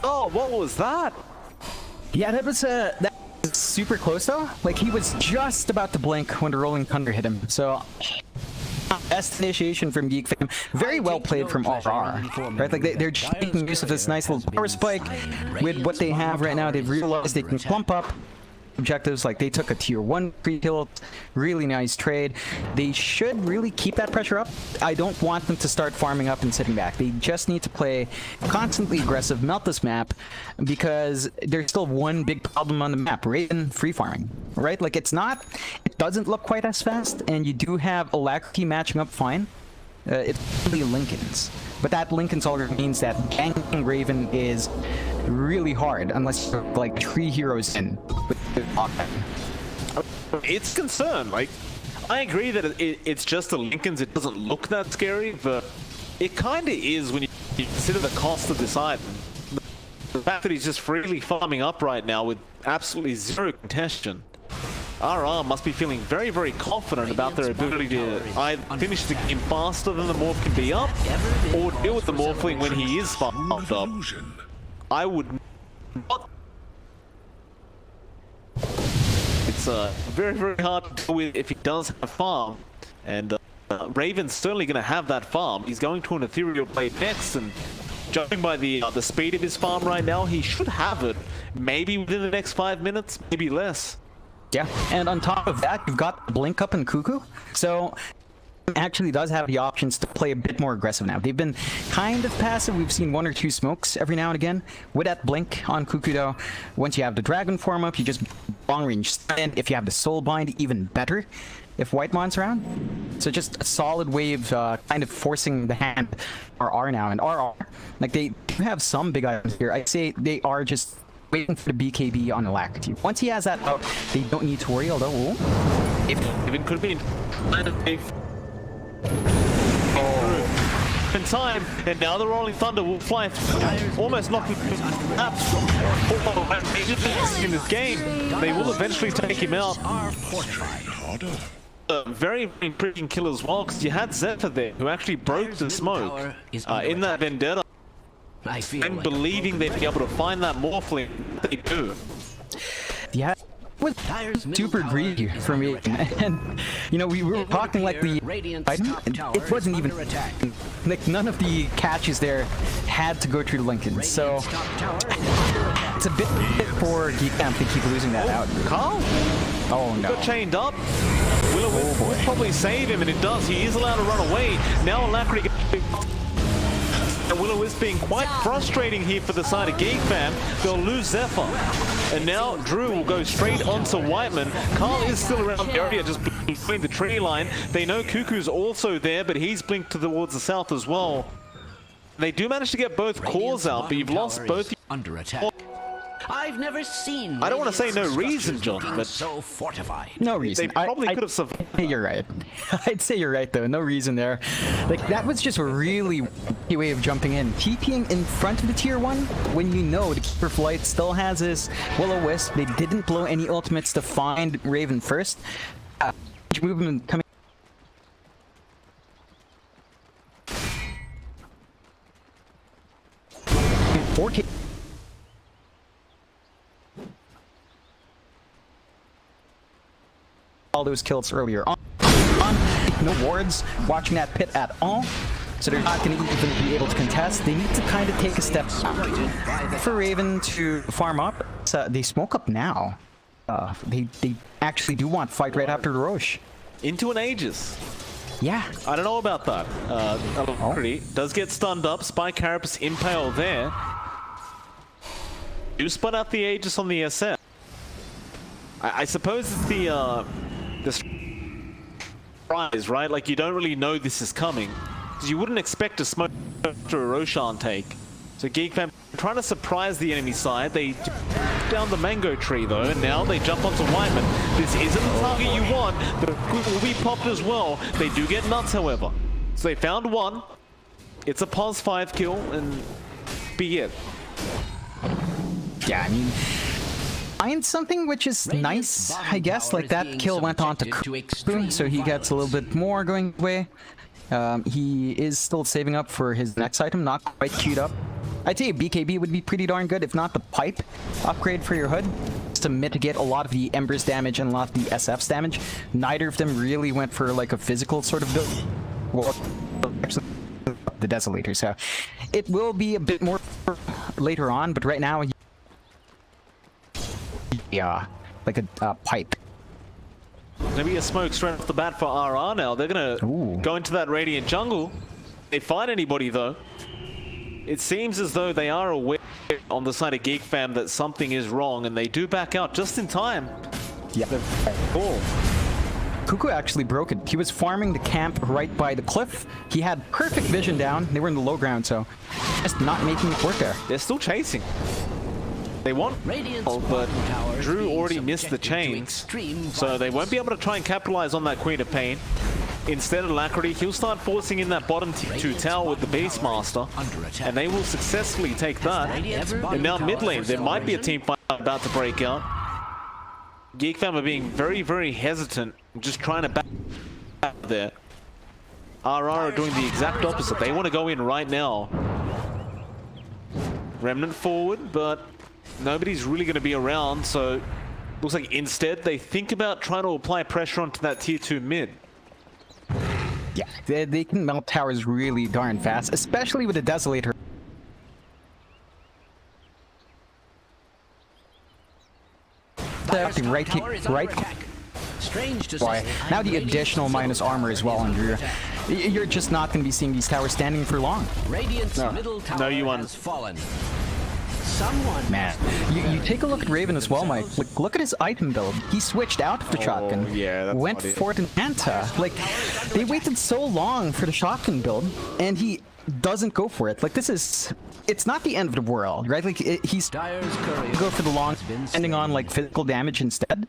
what was that? Yeah, that was super close though. Like, he was just about to blink when the Rolling Thunder hit him. So best initiation from Geek Fam. Very well played from RR. Right? Like, they're just making use of this nice little power spike with what they have right now. They've realized they can clump up objectives. Like, they took a tier 1 pre-kill, really nice trade. They should really keep that pressure up. I don't want them to start farming up and sitting back. They just need to play constantly aggressive, melt this map, because there's still one big problem on the map: Raven free farming, right? Like, it doesn't look quite as fast, and you do have Alacrity matching up fine. It's really Lincoln's. But that Lincoln's already means that ganking Raven is really hard unless you're like 3 heroes in. It's concern. Like, I agree that it's just the Lincoln's. It doesn't look that scary, but it kind of is when you consider the cost of this item. The fact that he's just freely farming up right now with absolutely zero contention. RR must be feeling very, very confident about their ability to either finish the game faster than the Morph can be up, or deal with the Morphling when he is farmed up. I would not... It's very, very hard to deal with if he does have farm, and Raven's certainly going to have that farm. He's going to an Ethereal Blade next, and judging by the speed of his farm right now, he should have it maybe within the next 5 minutes, maybe less. Yeah, and on top of that, you've got Blink up and Cuckoo, so actually does have the options to play a bit more aggressive now. They've been kind of passive. We've seen 1 or 2 smokes every now and again. With that Blink on Cuckoo, though, once you have the Dragon form up, you just long range stun. If you have the Soul Bind, even better if Whitemon's around. So just a solid wave, kind of forcing the hand RR now. And RR, like, they do have some big items here. I'd say they are just waiting for the BKB on Alacrity. Once he has that out, they don't need to worry, although... If even could be in time, and now the Rolling Thunder will fly almost knocking up in this game. They will eventually take him out. Very, very freaking kill as well, because you had Zephyr there, who actually broke the smoke in that Vendetta. And believing they'd be able to find that Morphling, they do. Yeah, it was super greedy for me. And, you know, we were talking like the item, it wasn't even, like, none of the catches there had to go through the Lincoln. So, it's a bit for Geek Camp to keep losing that out. Carl? Oh no. Got chained up. Will probably save him, and it does. He is allowed to run away. Now Alacrity... And Will-O-Wisp being quite frustrating here for the side of Geek Fam. They'll lose Zephyr. And now Drew will go straight onto Whiteman. Carl is still around the area, just between the tree line. They know Cuckoo's also there, but he's blinked towards the south as well. They do manage to get both cores out, but you've lost both... Under attack. I've never seen... I don't want to say no reason, John, but... so fortified. No reason. They probably could have survived. You're right. I'd say you're right, though. No reason there. Like, that was just a really wacky way of jumping in. TPing in front of the tier 1 when you know the Keeper Flight still has his Will-O-Wisp. They didn't blow any ultimates to find Raven first. Movement coming... 4K... all those kills earlier on. No wards watching that pit at all, so they're not going to even be able to contest. They need to kind of take a step back for Raven to farm up. So they smoke up now. They actually do want fight right after the Roche. Into an Aegis. Yeah. I don't know about that. Alacrity does get stunned up. Spy Carapace impale there. Do spun out the Aegis on the SM. I suppose it's the surprise, right? Like, you don't really know this is coming, because you wouldn't expect to smoke after a Roshan take. So Geek Fam trying to surprise the enemy side. They down the mango tree though, and now they jump onto Whiteman. This isn't the target you want, but it will be popped as well. They do get nuts, however. So they found one. It's a pos 5 kill, and be it. Yeah, I mean, find something which is nice, I guess. Like, that kill went on to Cuckoo, so he gets a little bit more going away. He is still saving up for his next item, not quite queued up. I'd say a BKB would be pretty darn good, if not the pipe upgrade for your hood, just to mitigate a lot of the Ember's damage and a lot of the SF's damage. Neither of them really went for like a physical sort of build. Well, actually, the Desolator, so it will be a bit more later on, but right now, yeah, like a pipe. Maybe a smoke straight off the bat for RR now. They're gonna go into that Radiant jungle. They find anybody though. It seems as though they are aware on the side of Geek Fam that something is wrong, and they do back out just in time. Yeah. Cuckoo actually broke it. He was farming the camp right by the cliff. He had perfect vision down. They were in the low ground, so just not making it work there. They're still chasing. They want, but Drew already missed the chains, so they won't be able to try and capitalize on that Queen of Pain. Instead of Alacrity, he'll start forcing in that bottom tier 2 tower with the Beastmaster, and they will successfully take that. And now mid lane, there might be a team fight about to break out. Geek Fam are being very, very hesitant, just trying to back there. RR are doing the exact opposite. They want to go in right now. Remnant forward, but nobody's really going to be around, so looks like instead they think about trying to apply pressure onto that tier 2 mid. Yeah, they can melt towers really darn fast, especially with the Desolator. Right. Strange to Boy, say, now the additional minus armor as well on Drew. You're just not going to be seeing these towers standing for long. Radiant's middle tower has fallen. Someone, man, you take a look at Raven as well, Mike. Like, look at his item build. He switched out of the shotgun, went for the Manta. Like, they waited so long for the shotgun build, and he doesn't go for it. Like, this is... It's not the end of the world, right? Like, he's go for the long, ending on like physical damage instead.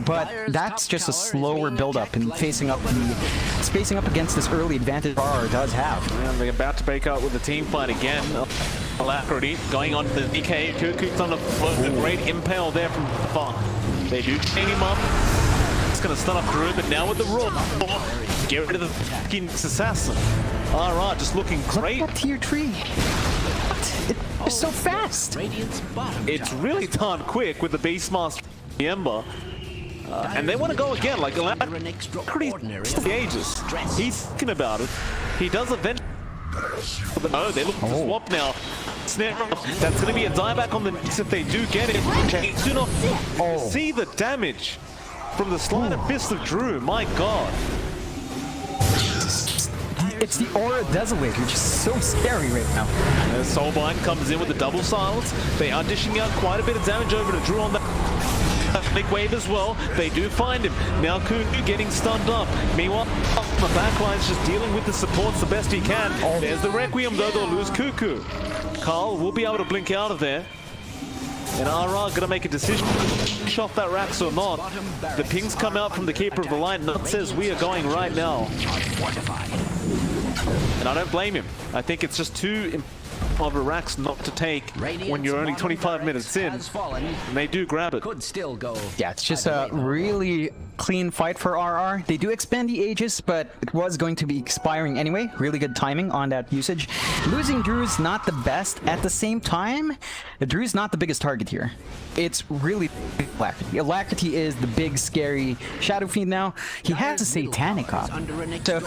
But that's just a slower build-up and facing up against this early advantage RR does have. And they're about to break out with the team fight again. Alacrity going on to the DK. Cuckoo's on the float. A great impale there from far. They do hang him up. It's going to stun up Drew, but now with the roar, get rid of the fucking assassin. RR just looking great. Look at tier 3. It's so fast. It's really darn quick with the Beastmaster Ember. And they want to go again, like Alacrity the ages. He's thinking about it. He does eventually. Oh, they look to swap now. Snare. That's going to be a dieback on the Knicks if they do get it. They do not see the damage from the sleight of fist of Drew. My God. It's the Aura Desolator, which is so scary right now. As Soulbind comes in with the double silence, they are dishing out quite a bit of damage over to Drew on that big wave as well. They do find him. Now Cuckoo getting stunned up. Meanwhile, the backline's just dealing with the supports the best he can. There's the Requiem, though they'll lose Cuckoo. Carl will be able to blink out of there. And RR gonna make a decision to push off that Rax or not. The pings come out from the Keeper of the Light, and that says we are going right now. And I don't blame him. I think it's just too of a Rax not to take when you're only 25 minutes in. And they do grab it. Could still go. Yeah, it's just a really clean fight for RR. They do expand the Aegis, but it was going to be expiring anyway. Really good timing on that usage. Losing Drew's not the best. At the same time, Drew's not the biggest target here. It's really Alacrity. Alacrity is the big, scary Shadow Fiend now. He has a Satanic off. So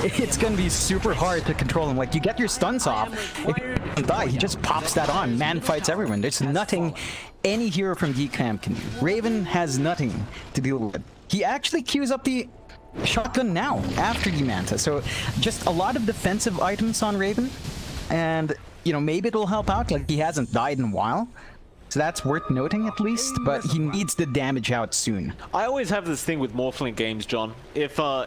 it's going to be super hard to control him. Like, you get your stuns off. If you die, he just pops that on. Man fights everyone. There's nothing any hero from Geek Fam can do. Raven has nothing to deal with. He actually queues up the shotgun now, after the Manta. So just a lot of defensive items on Raven. And, you know, maybe it'll help out. Like, he hasn't died in a while. So that's worth noting at least, but he needs the damage out soon. I always have this thing with Morphling games, John. If a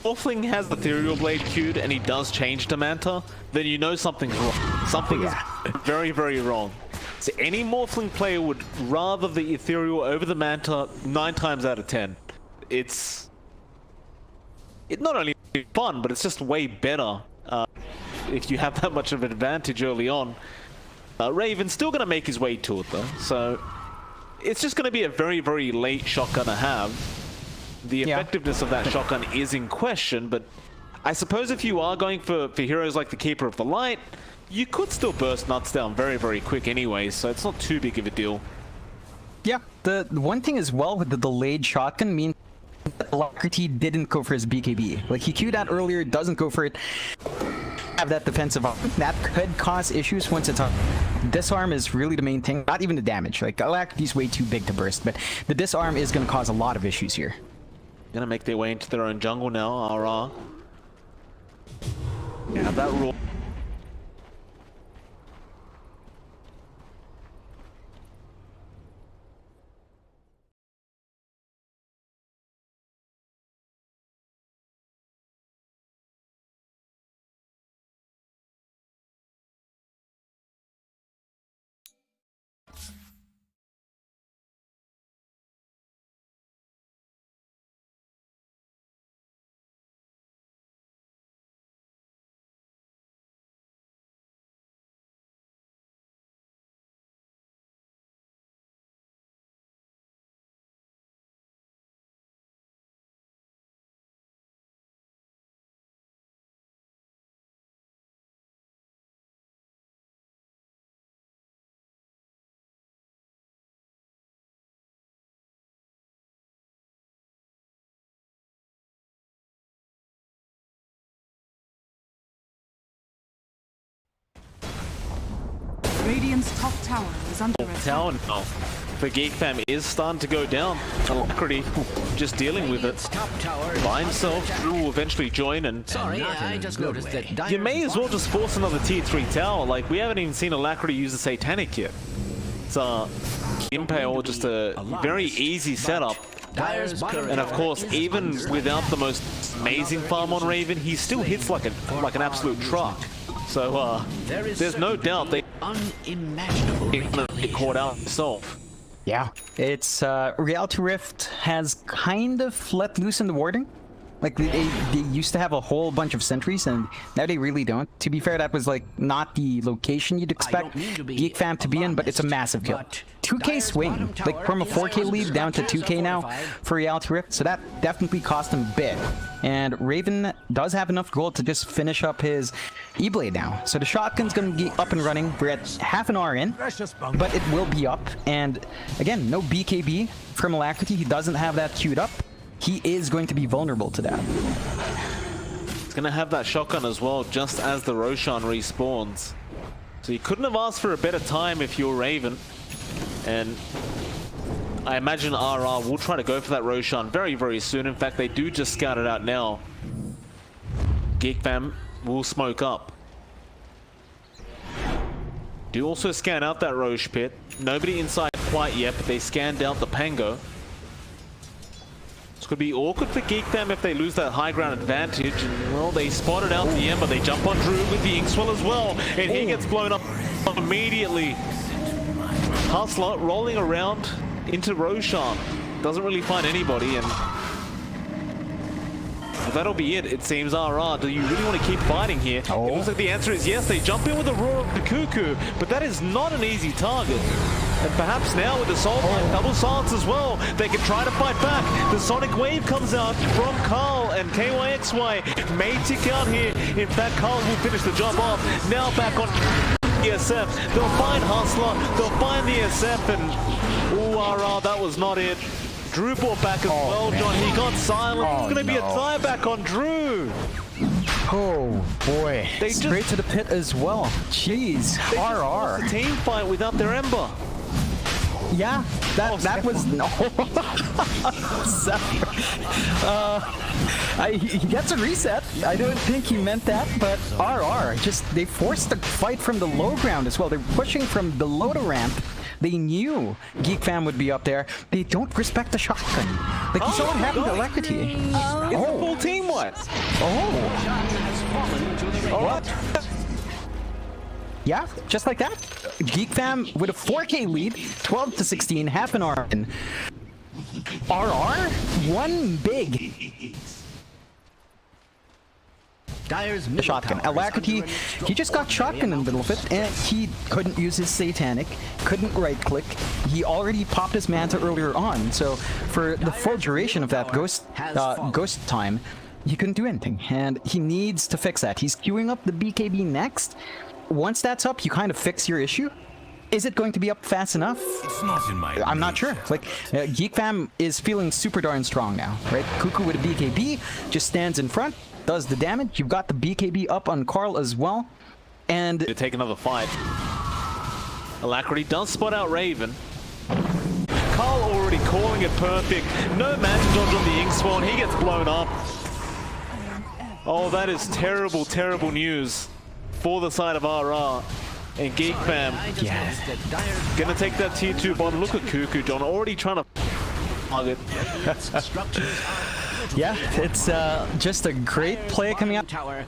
Morphling has the Ethereal Blade queued and he does change to Manta, then you know something's wrong. Something is very, very wrong. So any Morphling player would rather the Ethereal over the Manta 9 times out of 10. It's not only fun, but it's just way better if you have that much of an advantage early on. Raven's still going to make his way to it though, so it's just going to be a very, very late shotgun to have. The effectiveness of that shotgun is in question, but I suppose if you are going for heroes like the Keeper of the Light, you could still burst nuts down very, very quick anyway, so it's not too big of a deal. Yeah, the one thing as well with the delayed shotgun means that Alacrity didn't go for his BKB. Like, he queued out earlier, doesn't go for it. Have that defensive option. That could cause issues once it's up. disarm is really the main thing. Not even the damage. Like, Alacrity's way too big to burst, but the disarm is going to cause a lot of issues here. Gonna make their way into their own jungle now, RR. Yeah, that rule. Radiant's top tower is under attack. Tower now for Geek Fam is starting to go down. Alacrity just dealing with it by himself. Drew will eventually join, and Sorry, I just noticed that you may as well just force another tier 3 tower. Like, we haven't even seen Alacrity use the Satanic yet. It's Impale, just a very easy setup. And of course, even without the most amazing farm on Raven, he still hits like an absolute truck. So there's no doubt they unimaginable get caught out himself. Yeah, it's Reality Rift has kind of let loose in the warding. Like, they used to have a whole bunch of sentries, and now they really don't. To be fair, that was like not the location you'd expect Geek Fam to be in, but it's a massive kill. 2k swing, like from a 4k lead down to 2k now for Reality Rift, so that definitely cost him a bit. And Raven does have enough gold to just finish up his E-Blade now. So the shotgun's gonna be up and running. We're at half an hour in, but it will be up. And again, no BKB from Alacrity. He doesn't have that queued up. He is going to be vulnerable to that. He's going to have that shotgun as well, just as the Roshan respawns. So you couldn't have asked for a better time if you're Raven. And I imagine RR will try to go for that Roshan very, very soon. In fact, they do just scout it out now. Geek Fam will smoke up. Do also scan out that Roche pit. Nobody inside quite yet, but they scanned out the Pango. This could be awkward for Geek Fam if they lose that high ground advantage. And, well, they spotted out the Ember. They jump on Drew with the Inkswell as well. And he gets blown up immediately. Hustler rolling around into Roshan. Doesn't really find anybody. And that'll be it, it seems. RR, do you really want to keep fighting here? It looks like the answer is yes. They jump in with the Roar of the Cuckoo, but that is not an easy target. And perhaps now with the Soul Line double silence as well, they can try to fight back. The Sonic Wave comes out from Carl, and KYXY may tick out here. In fact, Carl will finish the job off. Now back on ESF. They'll find Hustler, they'll find the ESF, and ooh, RR, that was not it. Drew brought back as well, John. He got silent. It's going to be a tieback on Drew. Oh boy, they straight to the pit as well. Jeez, RR. A team fight without their Ember. Yeah, that was no. He gets a reset. I don't think he meant that, but RR just they forced the fight from the low ground as well. They're pushing from below the ramp. They knew Geek Fam would be up there. They don't respect the shotgun. Like, you saw what happened to Alacrity. It's a full team what? What? Yeah, just like that. Geek Fam with a 4k lead, 12 to 16, half an hour in. RR, one big. The shotgun. Alacrity, he just got shotgun in the middle of it, and he couldn't use his Satanic, couldn't right-click. He already popped his Manta earlier on, so for the full duration of that ghost time, he couldn't do anything, and he needs to fix that. He's queuing up the BKB next. Once that's up, you kind of fix your issue. Is it going to be up fast enough? It's not in my I'm not sure. Like, Geek Fam is feeling super darn strong now, right? Cuckoo with a BKB just stands in front, does the damage. You've got the BKB up on Carl as well, and to take another fight. Alacrity does spot out Raven. Carl already calling it perfect. No magic dodge on the Ink Swan. He gets blown up. Oh, that is terrible, terrible news for the side of RR. And Geek Fam, gonna take that tier 2 bottom. Look at Cuckoo John, already trying to target. Yeah, it's just a great play coming up. RR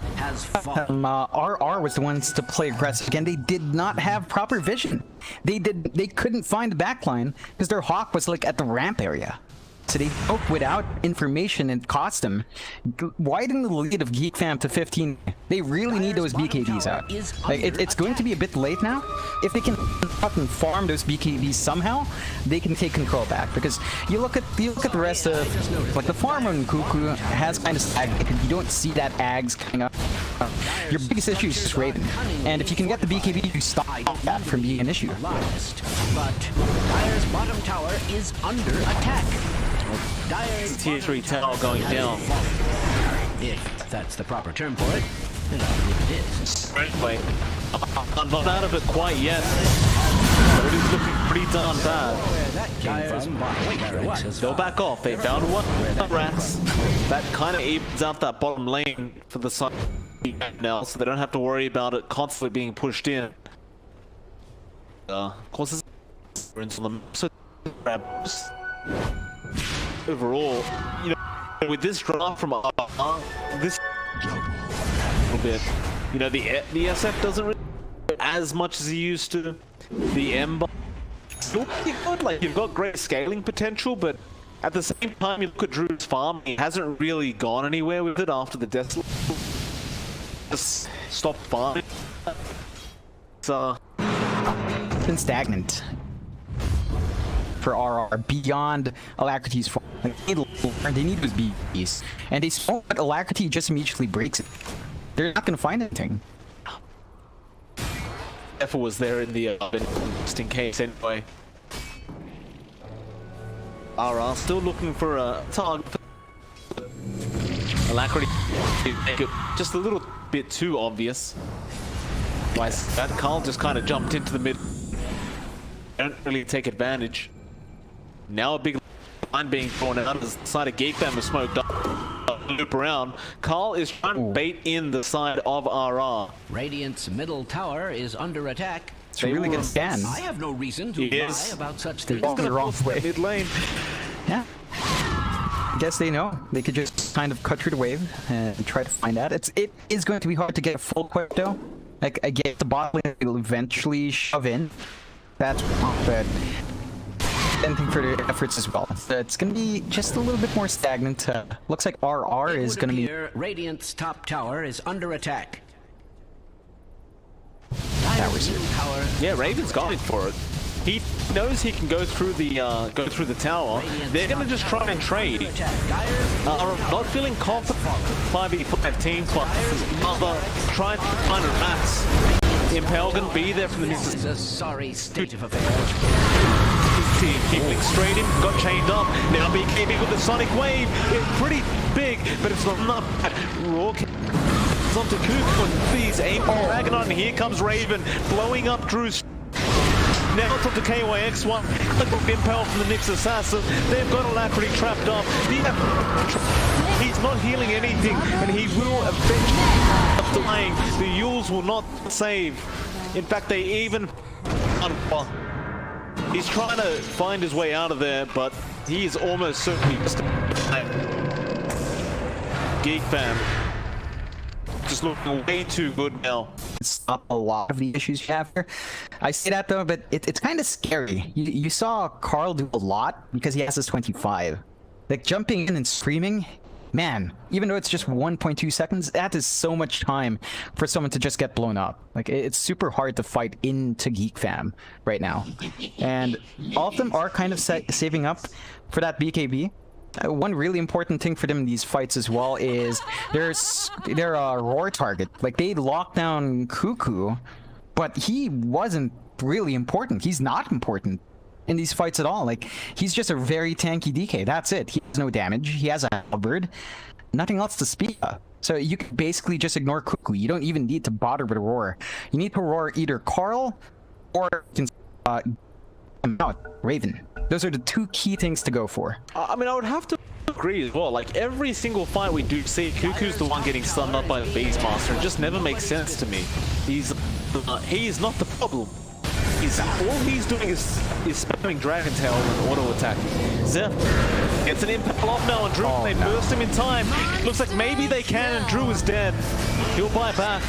was the ones to play aggressive again. They did not have proper vision. They couldn't find the backline because their Hawk was like at the ramp area. So they broke without information and cost them, widening the lead of Geek Fam to 15. They really need those BKBs out. Like, it's going to be a bit late now. If they can fucking farm those BKBs somehow, they can take control back. Because you look at the rest of, like, the farm on Cuckoo has kind of stagnated. You don't see that Ags coming up. Your biggest issue is just Raven, and if you can get the BKB, you stop that from being an issue. But Dire's bottom tower is under attack. It's a tier 3 tower going down. If that's the proper term for it, and I believe it is. Wait, I'm not out of it quite yet, but it is looking pretty darn bad. They'll back off. They found one rats. That kind of evens out that bottom lane for the side now, so they don't have to worry about it constantly being pushed in. Of course, there's on them. So overall, you know, with this draft from this little bit, you know, the SF doesn't really as much as he used to. The Ember still pretty good. Like, you've got great scaling potential, but at the same time, you look at Drew's farm, he hasn't really gone anywhere with it after the Desolate. Just stopped farming. So It's been stagnant for RR beyond Alacrity's farm. Like, they need those BBs, and they saw that Alacrity just immediately breaks it. They're not gonna find anything. Effort was there in the just in case anyway. RR still looking for a target. Alacrity make it just a little bit too obvious. Why that Carl just kind of jumped into the mid. Don't really take advantage. Now a big line being thrown out as the side of Geek Fam is smoked up. Loop around. Carl is trying to bait in the side of RR. Radiant's middle tower is under attack. It's really gonna scan. I have no reason to lie about such things. Going the wrong way. Mid lane. Yeah. I guess they know. They could just kind of cut through the wave and try to find out. It is going to be hard to get a full quick though. Like, I get the bot lane will eventually shove in. That's but anything for their efforts as well. It's going to be just a little bit more stagnant. Looks like RR is going to be... Radiant's top tower is under attack. Yeah, Raven's going for it. He knows he can go through the tower. They're going to just try and trade. Not feeling confident. 5v5 team fight. Mother trying to find a rats. Impel can be there from the This is a sorry state of affairs. Team keeping straight in, got chained up. Now BKB with the Sonic Wave. It's pretty big, but it's not enough. Raw comes onto Cuckoo and please aim for Dragon on. Here comes Raven, blowing up Drew's. Now it's up to KYX1. Look at Impel from the Nyx Assassin. They've got Alacrity trapped up. He's not healing anything, and he will eventually delaying. The Yules will not save. In fact, they even... He's trying to find his way out of there, but he is almost certainly Geek Fam. Just looking way too good now. Stop a lot of the issues you have here. I say that though, but it's kind of scary. You saw Carl do a lot because he has his 25. Like, jumping in and screaming, man, even though it's just 1.2 seconds, that is so much time for someone to just get blown up. Like, it's super hard to fight into Geek Fam right now. And all of them are kind of saving up for that BKB. One really important thing for them in these fights as well is they're a roar target. Like, they locked down Cuckoo, but he wasn't really important. He's not important in these fights at all. Like, he's just a very tanky DK. That's it. He has no damage. He has a halberd. Nothing else to speak of. So you can basically just ignore Cuckoo. You don't even need to bother with a roar. You need to roar either Carl or Raven. Those are the two key things to go for. I mean, I would have to agree as well. Like, every single fight we do see, Cuckoo's the one getting stunned up by the Beastmaster. It just never makes sense to me. He is not the problem. All he's doing is spamming Dragon Tail and auto attacking. Zeph gets an impact off now on Drew. They burst him in time. Looks like maybe they can, and Drew is dead. He'll buy back.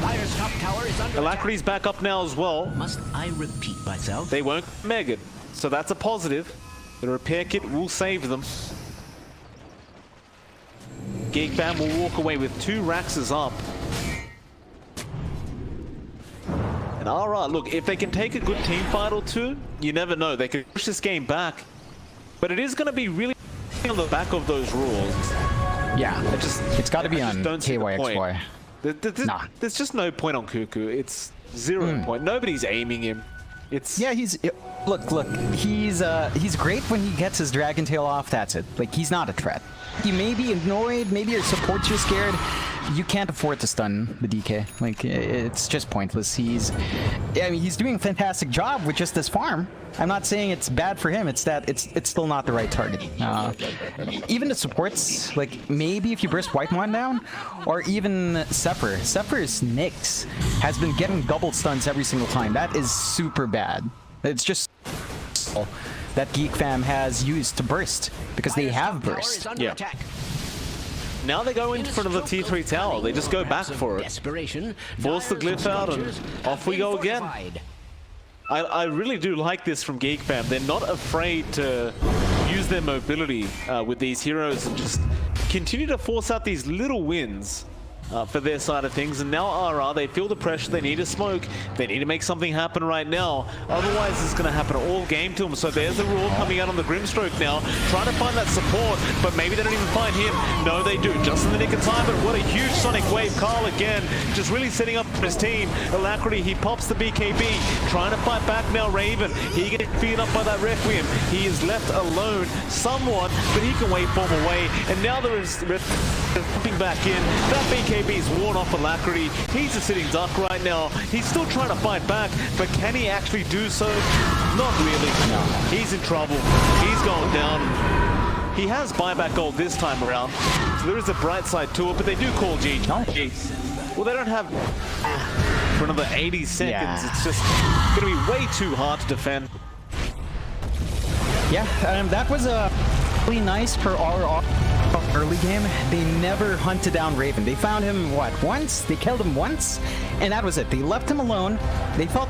Dire's top tower is under Alacrity's back up now as well. Must I repeat myself? They won't Megan, so that's a positive. The repair kit will save them. Geek Fam will walk away with 2 Raxes up. And alright, look, if they can take a good team fight or 2, you never know. They could push this game back. But it is going to be really on the back of those rules. Yeah, it's got to be on KYXY. There's just no point on Cuckoo. It's 0 point. Nobody's aiming him. It's look. He's great when he gets his Dragon Tail off. That's it. Like, he's not a threat. You may be annoyed. Maybe your supports are scared. You can't afford to stun the DK. Like, it's just pointless. He's doing a fantastic job with just this farm. I'm not saying it's bad for him. It's that it's still not the right target. Even the supports, like, maybe if you burst Whitemon down, or even Sepper. Sepper's Nyx has been getting double stuns every single time. That is super bad. It's just that Geek Fam has used to burst, because they have burst. Yeah. Now they go in front of the T3 tower. They just go back for it. Force the glyph out and off we go again. I really do like this from Geek Fam. They're not afraid to use their mobility with these heroes and just continue to force out these little wins for their side of things. And now RR, they feel the pressure. They need a smoke. They need to make something happen right now. Otherwise, it's going to happen all game to them. So there's the Roar coming out on the Grimstroke now, trying to find that support, but maybe they don't even find him. No, they do. Just in the nick of time, but what a huge Sonic Wave. Carl again, just really setting up his team. Alacrity, he pops the BKB, trying to fight back now. Raven, he gets beaten up by that Requiem. He is left alone somewhat, but he can wave form away. And now there is jumping back in. That BKB's worn off Alacrity. He's a sitting duck right now. He's still trying to fight back, but can he actually do so? Not really. No. He's in trouble. He's going down. He has buyback gold this time around, so there is a bright side to it, but they do call GG. Well, they don't have for another 80 seconds. Yeah. It's just going to be way too hard to defend. Yeah, that was really nice for our early game. They never hunted down Raven. They found him, what, once? They killed him once, and that was it. They left him alone. They felt...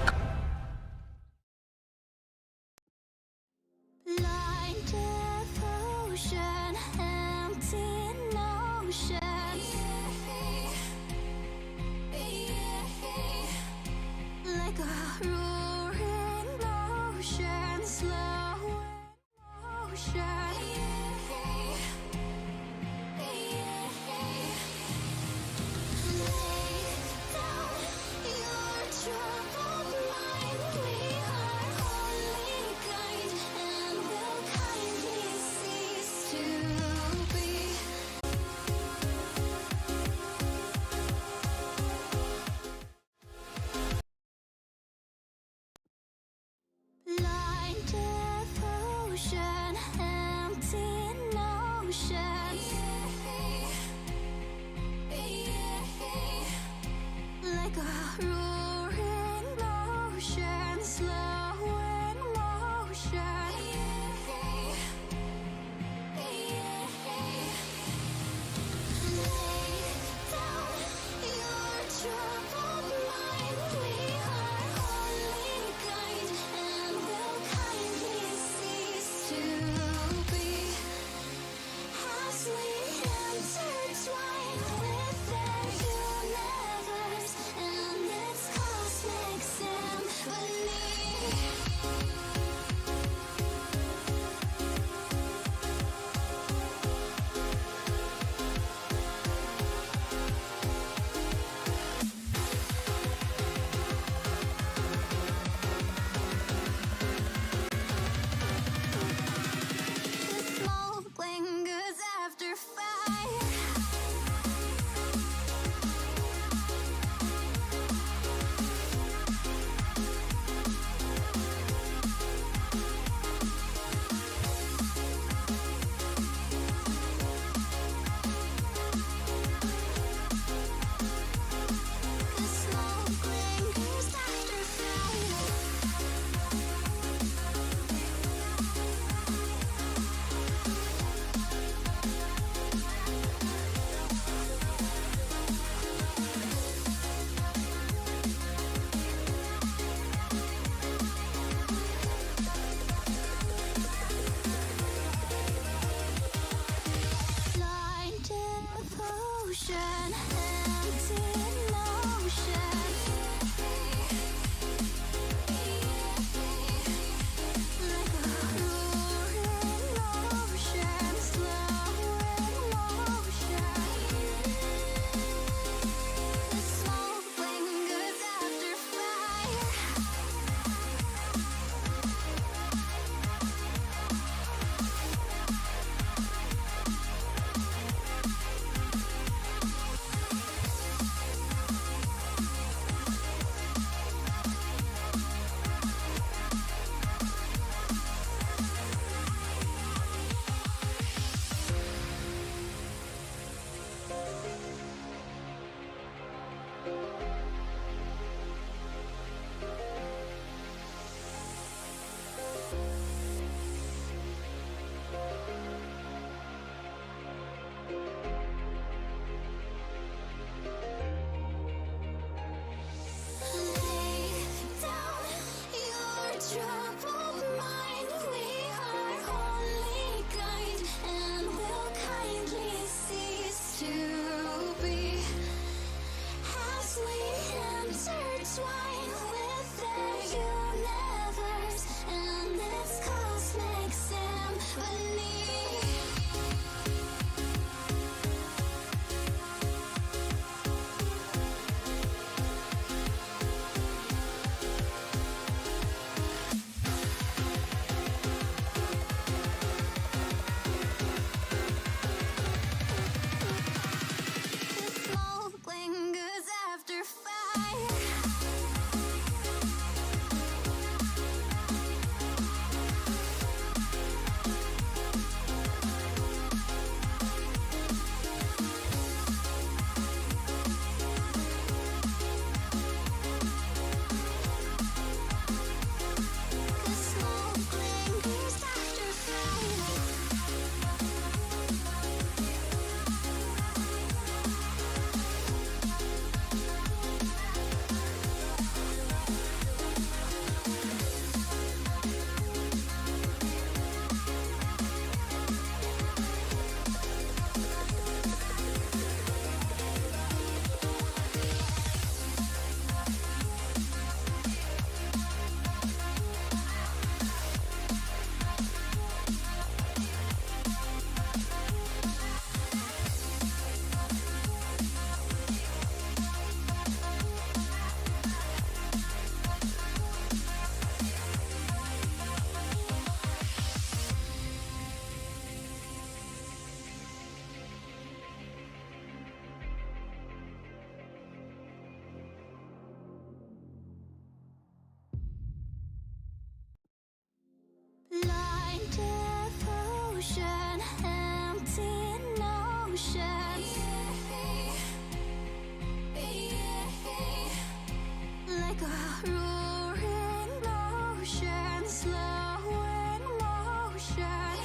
Like a roaring ocean, slow in motion.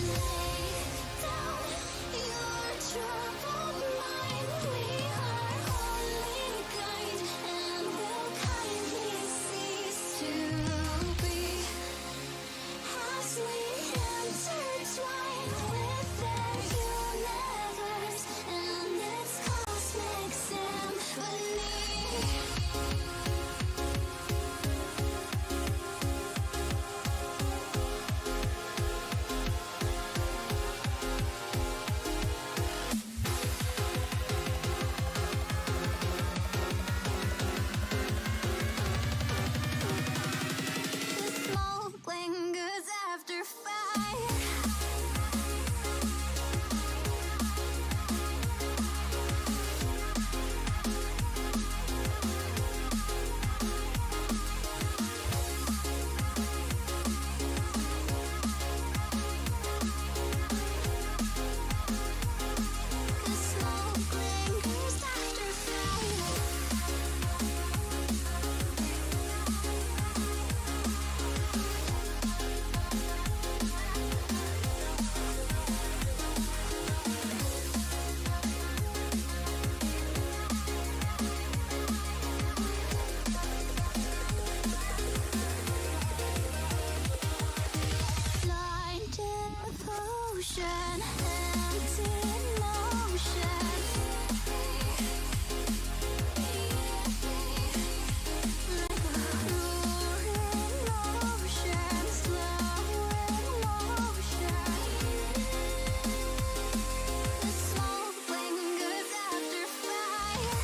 Lay down your troubled mind. We are only guide and will kindly cease to be as we intertwine with their universe and its cosmic symphony. The smoke lingers after fire. The smoke lingers after fire. Blind devotion, empty notion. Like a roaring ocean, slow in motion. The smoke lingers after fire.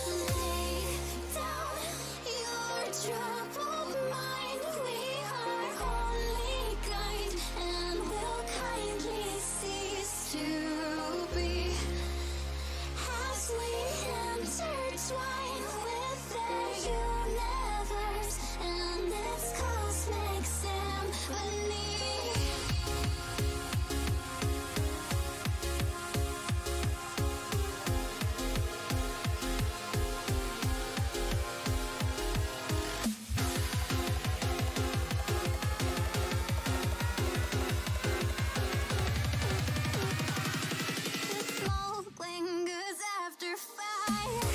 Lay down your troubled mind. We are only guide and will kindly cease to be as we intertwine with their universe and its cosmic symphony. The smoke lingers after fire.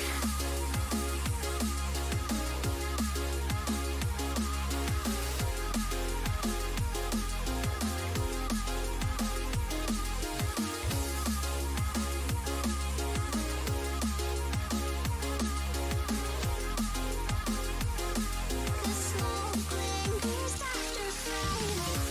The smoke lingers after fire.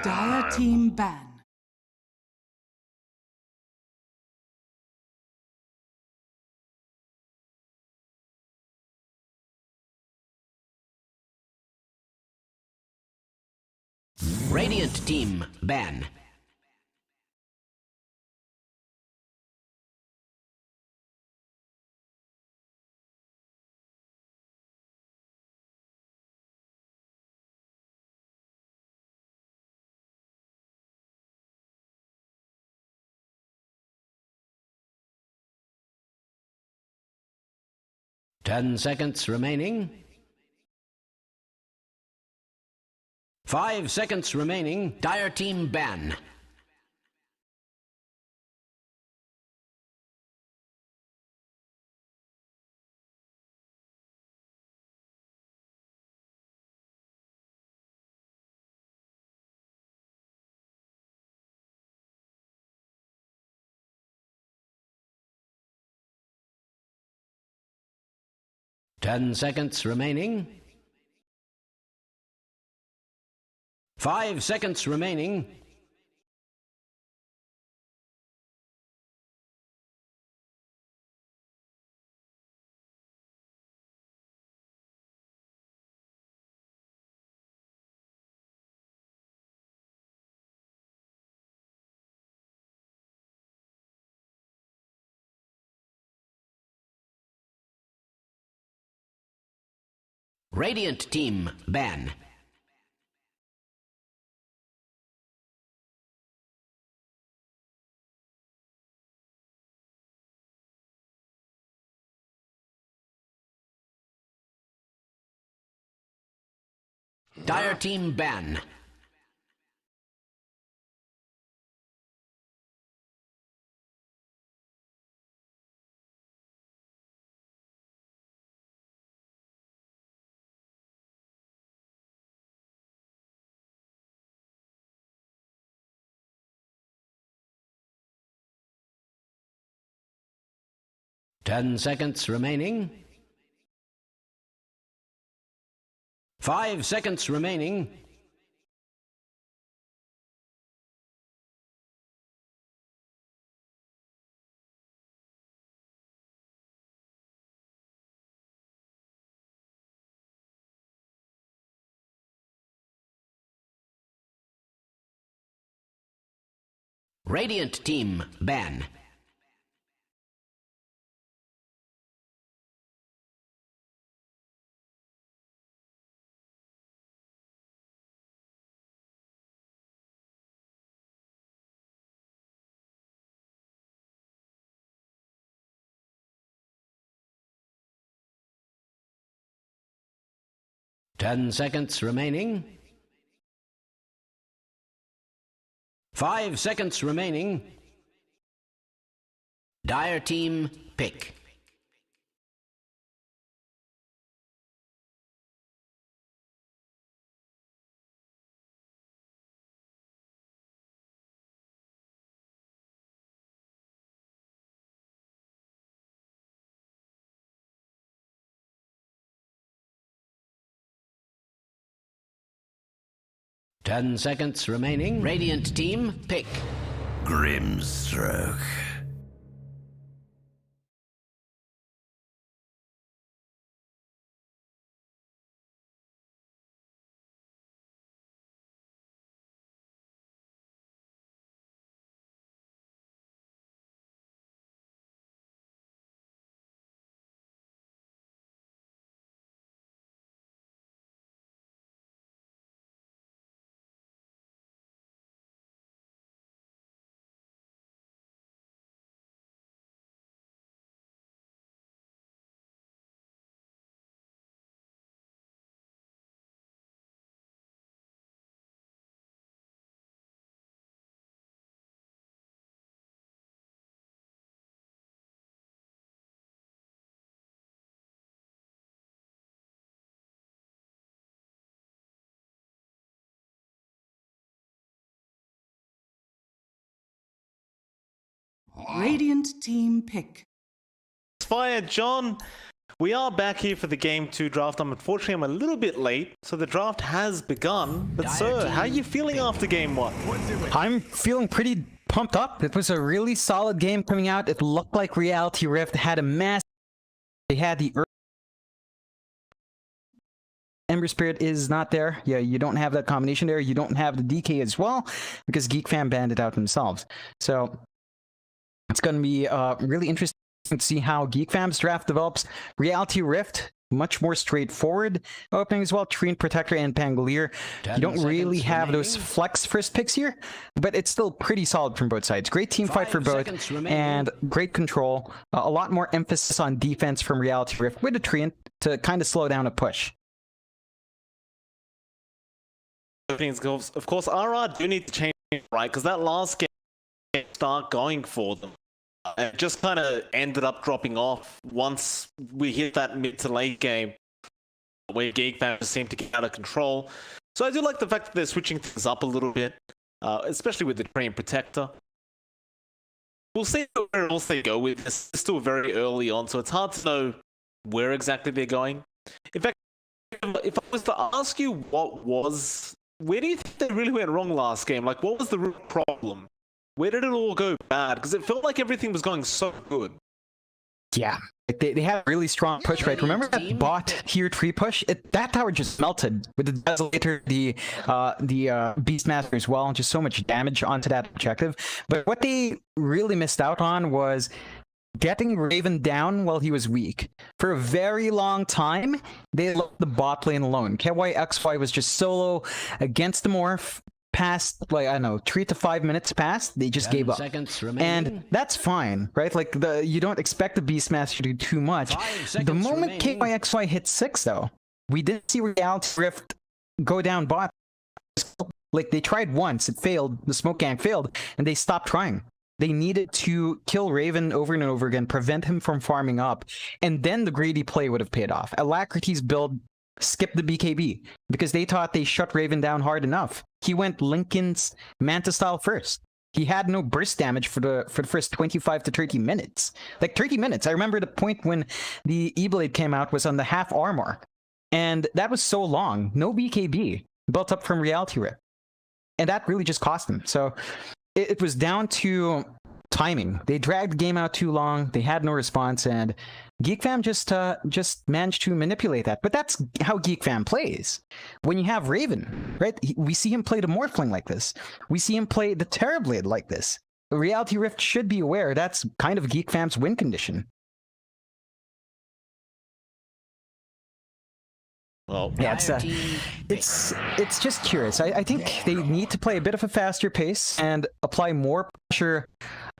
Dire team ban. Radiant team ban. Ten seconds remaining. 5 seconds remaining. Dire team ban. Ten seconds remaining. 5 seconds remaining. Radiant team ban. Dire team ban. Ten seconds remaining. 5 seconds remaining. Radiant team ban. Ten seconds remaining. 5 seconds remaining. Dire team pick. Ten seconds remaining. Radiant team pick. Grimstroke. Radiant team pick. Fire, John. We are back here for the Game 2 draft. Unfortunately, I'm a little bit late, so the draft has begun. But sir, how are you feeling after Game 1? I'm feeling pretty pumped up. It was a really solid game coming out. It looked like Reality Rift had a mass. They had the Ember Spirit is not there. Yeah, you don't have that combination there. You don't have the DK as well because Geek Fam banned it out themselves. So it's going to be really interesting to see how Geek Fam's draft develops. Reality Rift, much more straightforward opening as well. Trine Protector and Pangolier. You don't really have those flex first picks here, but it's still pretty solid from both sides. Great team fight for both, and great control. A lot more emphasis on defense from Reality Rift with a Trine to kind of slow down a push. Of course, RR do need to change, right? Because that last game start going for them. And it just kind of ended up dropping off once we hit that mid to late game where Geek Fam seemed to get out of control. So I do like the fact that they're switching things up a little bit, especially with the Trine Protector. We'll see where else they go with this. It's still very early on, so it's hard to know where exactly they're going. In fact, if I was to ask you where do you think they really went wrong last game? Like, what was the real problem? Where did it all go bad? Because it felt like everything was going so good. Yeah, they had a really strong push, right? Remember that bot tier 3 push? That tower just melted with the Desolator, the Beastmaster as well, and just so much damage onto that objective. But what they really missed out on was getting Raven down while he was weak. For a very long time, they left the bot lane alone. KYXY was just solo against the Morph. Past, like, I don't know, 3 to 5 minutes passed, they just gave up. And that's fine, right? Like, you don't expect the Beastmaster to do too much. The moment KYXY hit 6, though, we didn't see Reality Rift go down bot. Like, they tried once, it failed, the smoke gang failed, and they stopped trying. They needed to kill Raven over and over again, prevent him from farming up, and then the greedy play would have paid off. Alacrity's build skipped the BKB because they thought they shut Raven down hard enough. He went Lincoln's Manta style first. He had no burst damage for the first 25 to 30 minutes. Like 30 minutes. I remember the point when the E-Blade came out was on the half armor. And that was so long. No BKB built up from Reality Rift. And that really just cost them. So it was down to timing. They dragged the game out too long. They had no response, and Geek Fam just managed to manipulate that. But that's how Geek Fam plays. When you have Raven, right? We see him play the Morphling like this. We see him play the Terrorblade like this. Reality Rift should be aware that's kind of Geek Fam's win condition. Well, yeah, it's just curious. I think they need to play a bit of a faster pace and apply more pressure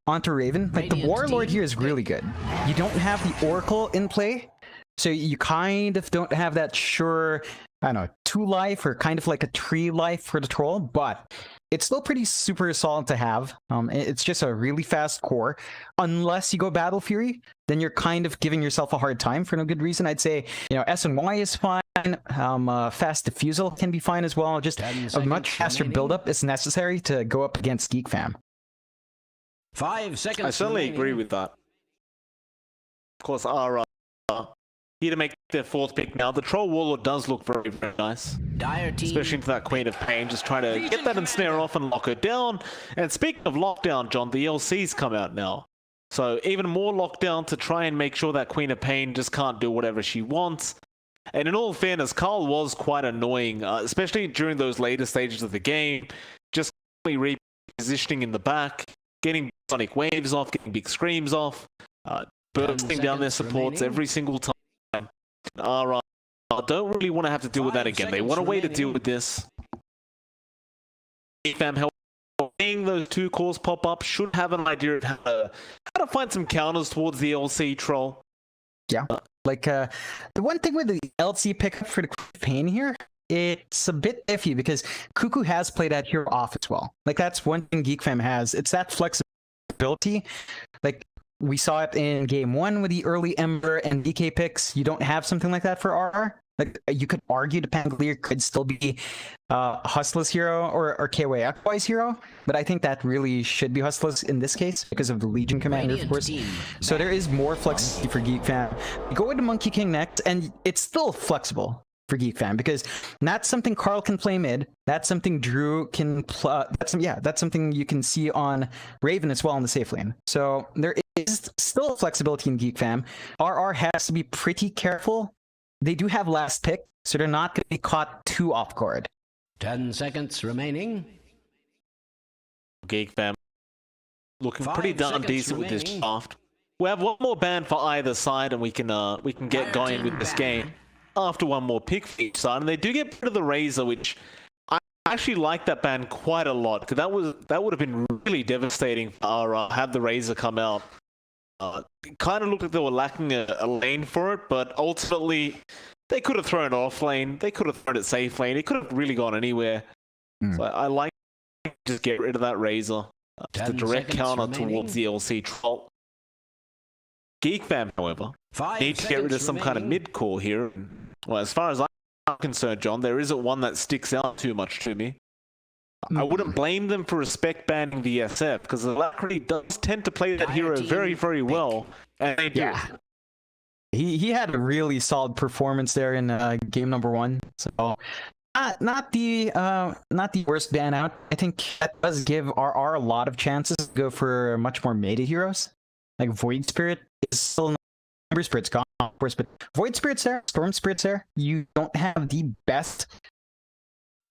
onto Raven. Like, the Warlord here is really good. You don't have the Oracle in play, so you kind of don't have that sure, I don't know, 2 life or kind of like a 3 life for the Troll, but it's still pretty super solid to have. It's just a really fast core. Unless you go Battle Fury, then you're kind of giving yourself a hard time for no good reason. I'd say, you know, S and Y is fine. Fast Diffusal can be fine as well. Just a much faster build-up is necessary to go up against Geek Fam. 5 seconds. I certainly agree with that. Of course, RR here to make their 4th pick now. The Troll Warlord does look very, very nice. Especially into that Queen of Pain, just trying to get that ensnare off and lock her down. And speaking of lockdown, John, the LC's come out now. So even more lockdown to try and make sure that Queen of Pain just can't do whatever she wants. And in all fairness, Carl was quite annoying, especially during those later stages of the game. Just repositioning in the back, getting sonic waves off, getting big screams off, bursting down their supports every single time. RR don't really want to have to deal with that again. They want a way to deal with this. Fam helping those 2 cores pop up should have an idea of how to find some counters towards the LC Troll. Yeah. Like, the one thing with the LC pickup for the Queen of Pain here, it's a bit iffy because Cuckoo has played that hero off as well. Like, that's one thing Geek Fam has. It's that flexibility. Like, we saw it in Game 1 with the early Ember and DK picks. You don't have something like that for RR. Like you could argue the Pangolier could still be Hustler's hero or KYXY's hero, but I think that really should be Hustler's in this case because of the Legion Commander, of course. So there is more flexibility for Geek Fam. Go with the Monkey King next, and it's still flexible for Geek Fam because that's something Carl can play mid. That's something Drew can. That's something you can see on Raven as well in the safe lane. So there is still flexibility in Geek Fam. RR has to be pretty careful. They do have last pick, so they're not going to be caught too off guard. 10 seconds remaining. Geek Fam looking 5 pretty darn seconds decent with this remaining. draft. We have one more ban for either side, and we can get going with this game after one more pick for each side. And they do get rid of the Razor, which I actually like that ban quite a lot because that would have been really devastating for had the Razor come out. It kind of looked like they were lacking a lane for it, but ultimately they could have thrown it off lane. They could have thrown it safe lane. It could have really gone anywhere. So I like to just get rid of that Razor. The 10 direct seconds counter remaining. towards the LC Troll. Geek Fam, however, 5 need to get rid of seconds some kind of remaining. mid-core here. Well, as far as I'm concerned, John, there isn't one that sticks out too much to me. I wouldn't blame them for respect banning the SF because the Alacrity does tend to play that hero very, very well, and they do. Yeah. He had a really solid performance there in game number 1. So not the worst ban out. I think that does give RR a lot of chances to go for much more meta heroes. Like Void Spirit is still not. Ember Spirit's gone, of course, but Void Spirit's there, Storm Spirit's there. You don't have the best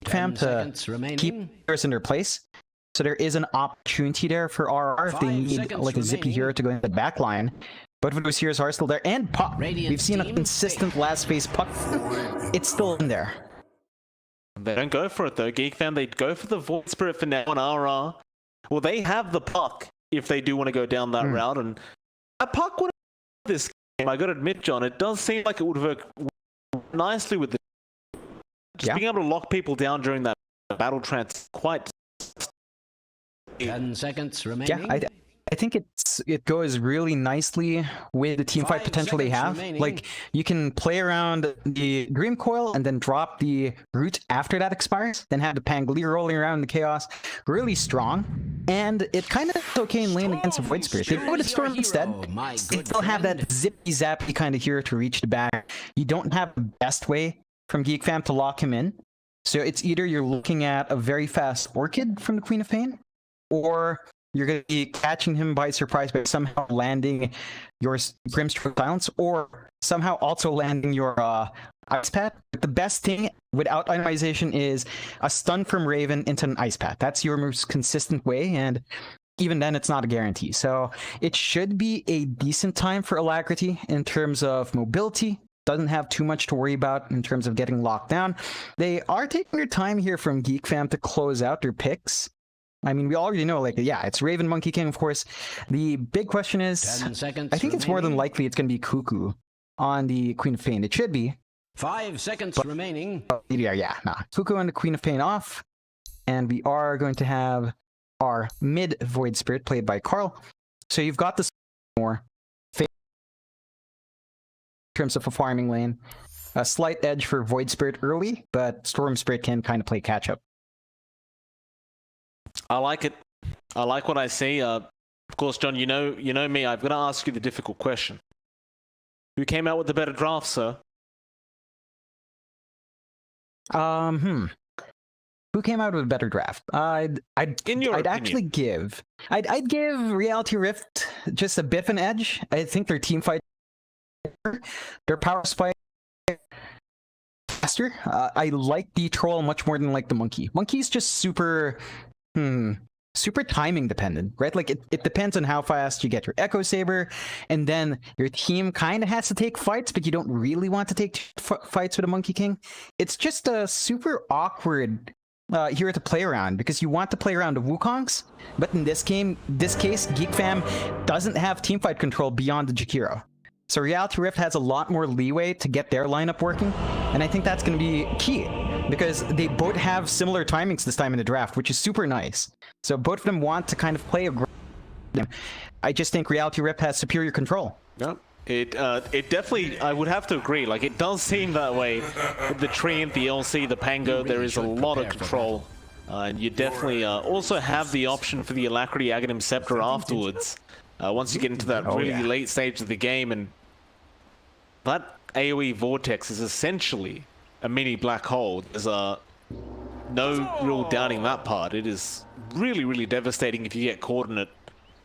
fam 10 to seconds remaining. keep heroes in their place. So there is an opportunity there for RR if they 5 need seconds like a zippy remaining. hero to go in the back line. Both of those heroes are still there. And Puck. Radiant's We've seen a team consistent last phase Puck. It's still in there. They don't go for it though. Geek Fam, they go for the Void Spirit for now on RR. Well, they have the Puck if they do want to go down that route, and a Puck would have this game. I got to admit, John, it does seem like it would work nicely with the being able to lock people down during that battle trance. Quite 10 seconds remaining. Yeah, I think it goes really nicely with the team fight 5 potential they seconds have. remaining. Like you can play around the Dream Coil and then drop the Root after that expires, then have the Pangolier rolling around in the chaos. Really strong, and it kind of is okay in lane against a Void Spirit. They go with a Storm Hero, instead. my They good still have friend. that zippy zappy kind of hero to reach the back. You don't have the best way from Geek Fam to lock him in. So it's either you're looking at a very fast Orchid from the Queen of Pain, or you're going to be catching him by surprise by somehow landing your Grimstroke Silence, or somehow also landing your Ice Pad. The best thing without itemization is a stun from Raven into an Ice Pad. That's your most consistent way, and even then it's not a guarantee. So it should be a decent time for Alacrity in terms of mobility. Doesn't have too much to worry about in terms of getting locked down. They are taking their time here from Geek Fam to close out their picks. I mean, we already know, like, yeah, it's Raven, Monkey King, of course. The big question is, 10 seconds I think it's more than remaining. likely it's going to be Cuckoo on the Queen of Pain. It should be. 5 seconds remaining. Cuckoo and the Queen of Pain off. And we are going to have our mid Void Spirit played by Carl. So you've got this more in terms of a farming lane. A slight edge for Void Spirit early, but Storm Spirit can kind of play catch up. I like it. I like what I see. Of course, John, you know me. I've got to ask you the difficult question. Who came out with the better draft, sir? Who came out with a better draft? I'd actually give Reality Rift just a bit of an edge. I think their team fight, their power spike faster. I like the troll much more than like the monkey. Monkey's just super timing dependent, right? Like it depends on how fast you get your Echo Saber, and then your team kind of has to take fights, but you don't really want to take fights with a Monkey King. It's just a super awkward hero to play around because you want to play around the Wukongs, but in this case, Geek Fam doesn't have teamfight control beyond the Jakiro. So Reality Rift has a lot more leeway to get their lineup working, and I think that's going to be key because they both have similar timings this time in the draft, which is super nice. So both of them want to kind of play a game. I just think Reality Rift has superior control. Yep. It definitely, I would have to agree, like it does seem that way. With the Treant, the LC, the Pango, there is a lot of control. And you definitely also have the option for the Alacrity Aghanim Scepter afterwards. Once you get into that really late stage of the game, and that AoE Vortex is essentially a mini black hole. There's no real doubting that part. It is really, really devastating if you get caught in it.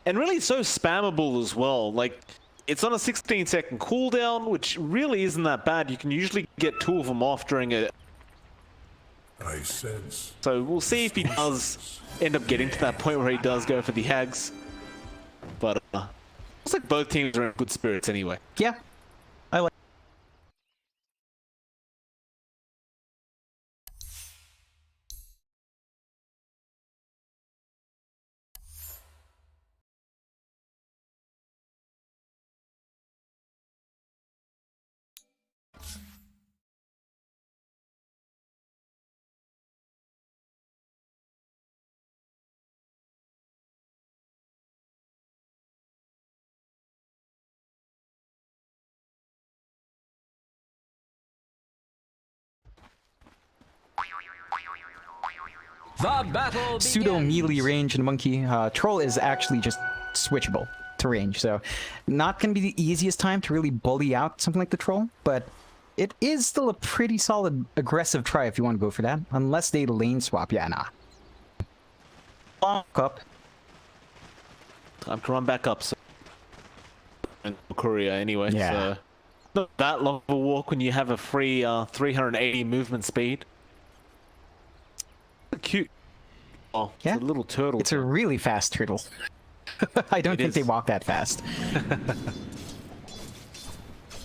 And really so spammable as well. Like, it's on a 16-second cooldown, which really isn't that bad. You can usually get 2 of them off during a... I sense. So we'll see if he does end up getting to that point where he does go for the Hags. But looks like both teams are in good spirits anyway. Yeah. I like. The battle Pseudo melee range in Monkey. Troll is actually just switchable to range, so not going to be the easiest time to really bully out something like the Troll, but it is still a pretty solid aggressive try if you want to go for that, unless they lane swap. Yeah, nah. Walk up. Time to run back up. So in Korea anyway. Yeah. So not that long of a walk when you have a free 380 movement speed. Cute. Oh, Yeah. it's a little turtle. It's a really fast turtle. I don't think is. they walk that fast.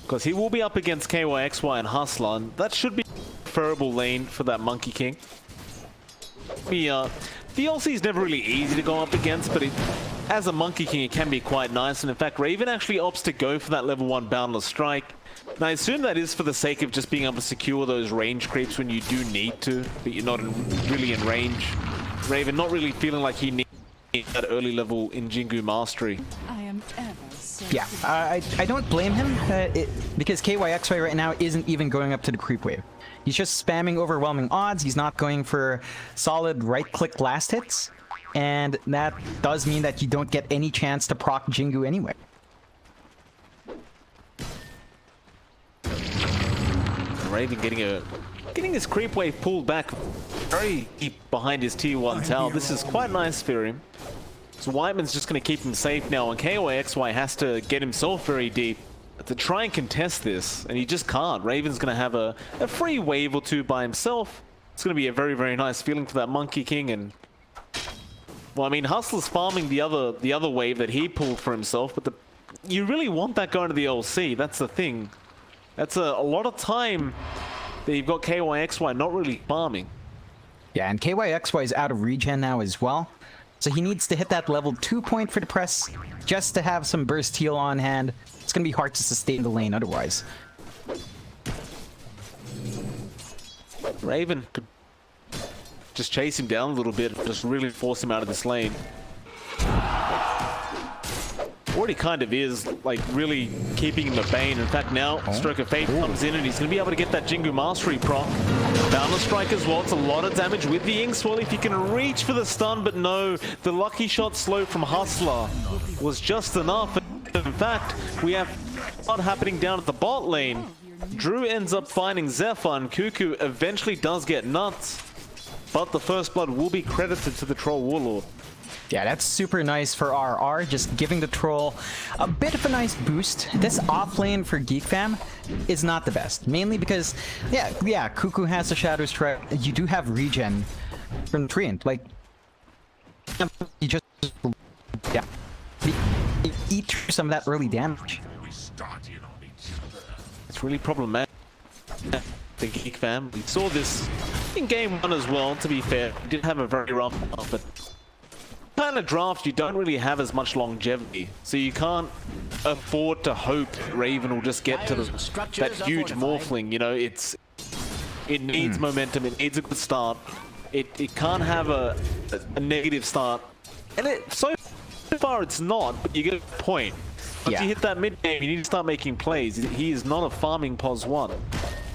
Because he will be up against KYXY and Hustler, and that should be a preferable lane for that Monkey King. The LC is never really easy to go up against, but as a Monkey King it can be quite nice, and in fact Raven actually opts to go for that level 1 Boundless Strike. Now I assume that is for the sake of just being able to secure those range creeps when you do need to, but you're not really in range. Raven not really feeling like he needs that early level in Jingu Mastery. I am ever so Yeah, I don't blame him, because KYXY right now isn't even going up to the creep wave. He's just spamming overwhelming odds, he's not going for solid right-click last hits, and that does mean that you don't get any chance to proc Jingu anyway. Raven getting his creep wave pulled back very deep behind his tier 1 tower. This is quite nice for him. So Whiteman's just going to keep him safe now, and KYXY has to get himself very deep to try and contest this, and he just can't. Raven's going to have a free wave or 2 by himself. It's going to be a very, very nice feeling for that Monkey King, and well, I mean, Hustler's farming the other wave that he pulled for himself, but you really want that going to the LC. That's the thing. That's a lot of time that you've got KYXY not really farming. Yeah, and KYXY is out of regen now as well, so he needs to hit that level 2 point for the press just to have some burst heal on hand. It's going to be hard to sustain the lane otherwise. Raven could just chase him down a little bit, just really force him out of this lane. Already kind of is, like, really keeping him at bay. In fact, now Stroke of Fate comes in and he's going to be able to get that Jingu Mastery proc. Boundless Strike as well. It's a lot of damage with the Ink Swirl if you can reach for the stun, but no, the lucky shot slow from Hustler was just enough. In fact, we have a lot happening down at the bot lane. Drew ends up finding Zephyr, and Cuckoo eventually does get nuts, but the first blood will be credited to the Troll Warlord. Yeah, that's super nice for RR, just giving the Troll a bit of a nice boost. This off lane for Geek Fam is not the best, mainly because, yeah, Cuckoo has the Shadow Strike. You do have regen from Treant. Like, you just, yeah, you eat through some of that early damage. It's really problematic. The Geek Fam, we saw this in game 1 as well, to be fair. We did have a very rough one, but kind of draft, you don't really have as much longevity, so you can't afford to hope Raven will just get to that huge morphling. You know, it needs momentum, it needs a good start. It can't have a negative start, and so far it's not, but you get a point. Once you hit that mid game, you need to start making plays. He is not a farming pos 1.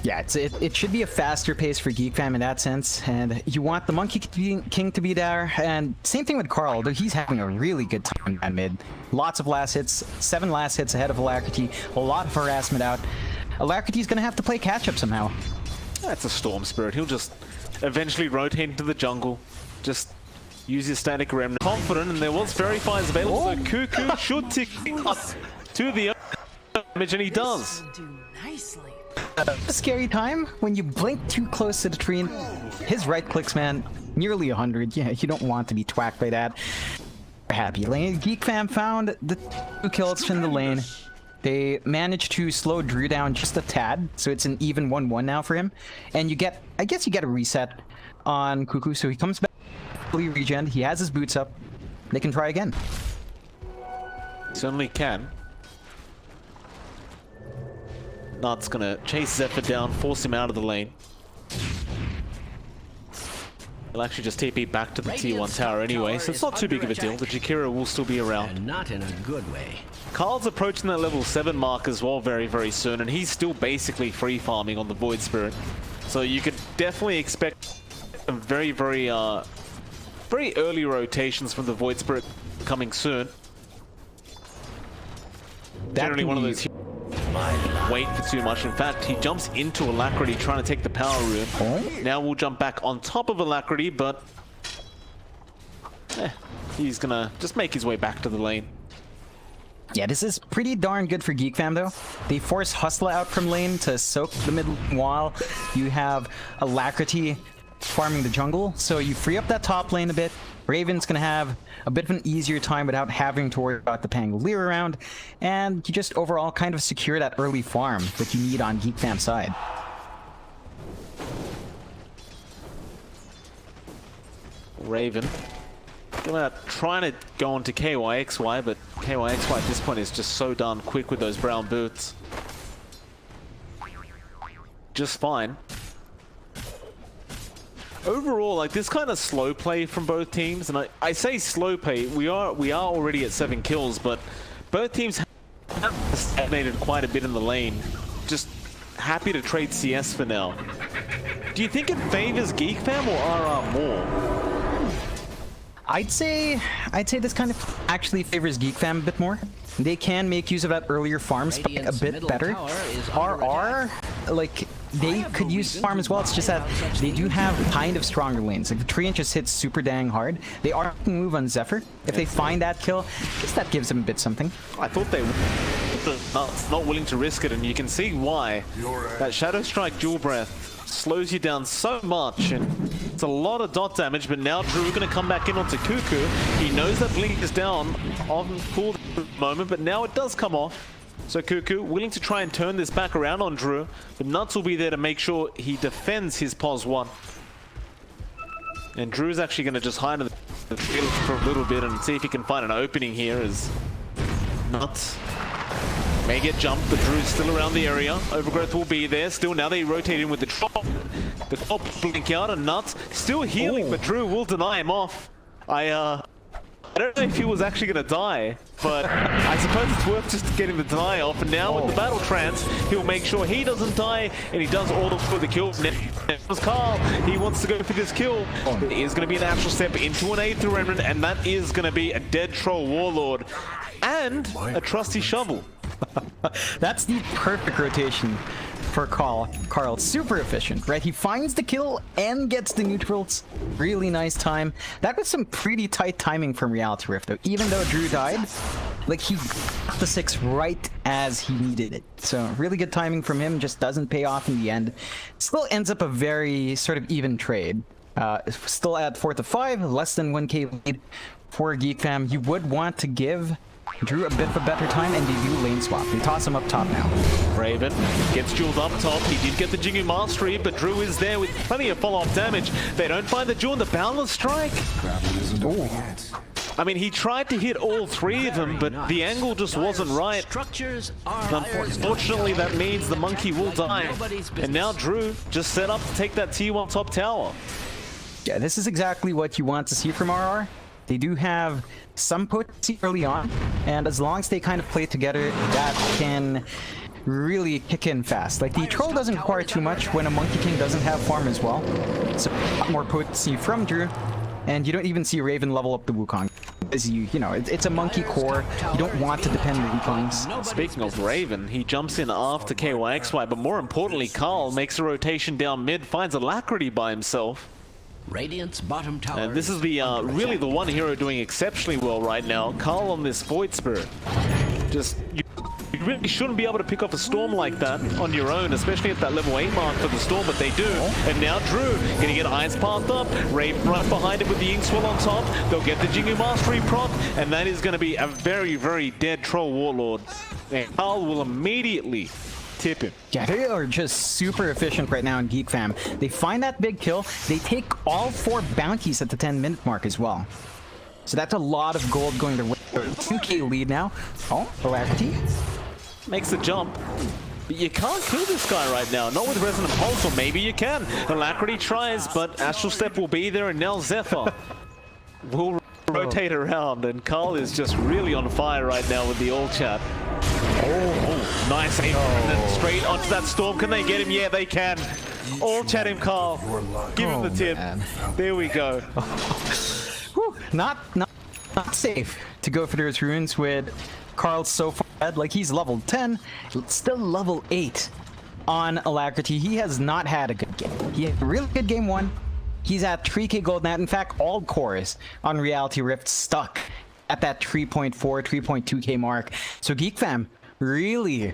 Yeah, it should be a faster pace for Geek Fam in that sense, and you want the Monkey King to be there, and same thing with Carl, though he's having a really good time at mid. Lots of last hits, 7 last hits ahead of Alacrity, a lot of harassment out. Alacrity's gonna have to play catch-up somehow. That's a Storm Spirit. He'll just eventually rotate into the jungle, just use his static remnant. Confident, and there was Fairy Fires available, so Cuckoo should tick up to the damage, and he does. Do nicely. A scary time when you blink too close to the tree. His right clicks, man, nearly 100. Yeah, you don't want to be twacked by that. Happy lane. Geek Fam found the 2 kills in the lane. They managed to slow Drew down just a tad, so it's an even 1-1 now for him. And you get, I guess you get a reset on Cuckoo, so he comes back, fully regen. He has his boots up. They can try again. Certainly can. Nut's gonna chase Zephyr down, force him out of the lane. He'll actually just TP back to the T1 tower anyway, so it's not too big of a deal. The Jakiro will still be around. And not in a good way. Carl's approaching that level 7 mark as well very, very soon, and he's still basically free farming on the Void Spirit. So you could definitely expect some very, very early rotations from the Void Spirit coming soon. Generally one of those wait for too much. In fact, he jumps into Alacrity trying to take the power room. Now we'll jump back on top of Alacrity, but he's gonna just make his way back to the lane. Yeah, this is pretty darn good for Geek Fam, though. They force Hustler out from lane to soak the mid while you have Alacrity farming the jungle, so you free up that top lane a bit. Raven's gonna have a bit of an easier time without having to worry about the Pangolier around, and you just overall kind of secure that early farm that you need on Geek Fam's side. Raven trying to go onto KYXY, but KYXY at this point is just so darn quick with those brown boots. Just fine. Overall, like, this kind of slow play from both teams, and I say slow play, we are already at 7 kills, but both teams have stagnated quite a bit in the lane. Just happy to trade CS for now. Do you think it favors Geek Fam or RR more? I'd say this kind of actually favors Geek Fam a bit more. They can make use of that earlier farm spike a bit better. RR, like, they could use farm as well. It's just that they do have kind of stronger lanes. Like, the 3 inches hits super dang hard. They are making a move on Zephyr. If they find that kill, I guess that gives them a bit something. I thought they were not willing to risk it, and you can see why. That Shadow Strike Dual Breath slows you down so much, and it's a lot of dot damage, but now Drew going to come back in onto Cuckoo. He knows that Blink is down on cool at the moment, but now it does come off. So Cuckoo willing to try and turn this back around on Drew, but Nuts will be there to make sure he defends his pos 1. And Drew's actually going to just hide in the field for a little bit and see if he can find an opening here as Nuts may get jumped, but Drew's still around the area. Overgrowth will be there. Still, now they rotate in with the top. The top blink out, and Nuts still healing, but Drew will deny him off. I don't know if he was actually going to die, but I suppose it's worth just getting the deny off. And now with the battle trance, he'll make sure he doesn't die, and he does all for the kill. Now Carl, he wants to go for this kill. It is going to be an actual step into an 8th remnant, and that is going to be a dead troll warlord and a trusty shovel. That's the perfect rotation for Carl. Super efficient, right? He finds the kill and gets the neutrals. Really nice time. That was some pretty tight timing from Reality Rift, though. Even though Drew died, like, he got the 6 right as he needed it. So really good timing from him, just doesn't pay off in the end. Still ends up a very sort of even trade. Still at 4-5, less than 1k lead for Geek Fam. You would want to give Drew a bit of a better time, and they do lane swap. They toss him up top now. Raven gets jeweled up top. He did get the Jiggy Mastery, but Drew is there with plenty of follow-up damage. They don't find the jewel, the Boundless Strike. I mean, he tried to hit all 3 of them, but the angle just wasn't right. Unfortunately, that means the monkey will die. And now Drew just set up to take that T1 top tower. Yeah, this is exactly what you want to see from RR. They do have some potency early on, and as long as they kind of play together, that can really kick in fast. Like, the Troll doesn't require too much when a Monkey King doesn't have farm as well. So a lot more potency from Drew, and you don't even see Raven level up the Wukong. As you know, it's a monkey core. You don't want to depend on Wukongs. Speaking of Raven, he jumps in after KYXY, but more importantly, Carl makes a rotation down mid, finds Alacrity by himself. Radiant's bottom tower. And this is the really the one hero doing exceptionally well right now. Carl on this Void Spirit. Just, you really shouldn't be able to pick off a Storm like that on your own, especially at that level 8 mark for the Storm, but they do. And now Drew gonna get Ice Path up, Raven right behind him with the Inkswell on top. They'll get the Jingu Mastery proc, and that is gonna be a very, very dead Troll Warlord. And Carl will immediately tip him. Yeah, they are just super efficient right now in Geek Fam. They find that big kill, they take all 4 bounties at the 10-minute mark as well. So that's a lot of gold going their way. 2k lead now. Oh, Alacrity makes the jump. But you can't kill this guy right now. Not with Resonant Pulse, or maybe you can. Alacrity tries, but Astral Step will be there, and now Zephyr will rotate around, and Carl is just really on fire right now with the all chat. Oh, nice aim. And then straight onto that Storm. Can they get him? Yeah, they can. All chat him, Carl. Give him the tip. Man. There we go. Whew, not safe to go for those runes with Carl so far ahead. Like, he's level 10, still level 8 on Alacrity. He has not had a good game. He had a really good game 1. He's at 3k gold now. In fact, all cores on Reality Rift stuck at that 3.4, 3.2k mark. So Geek Fam really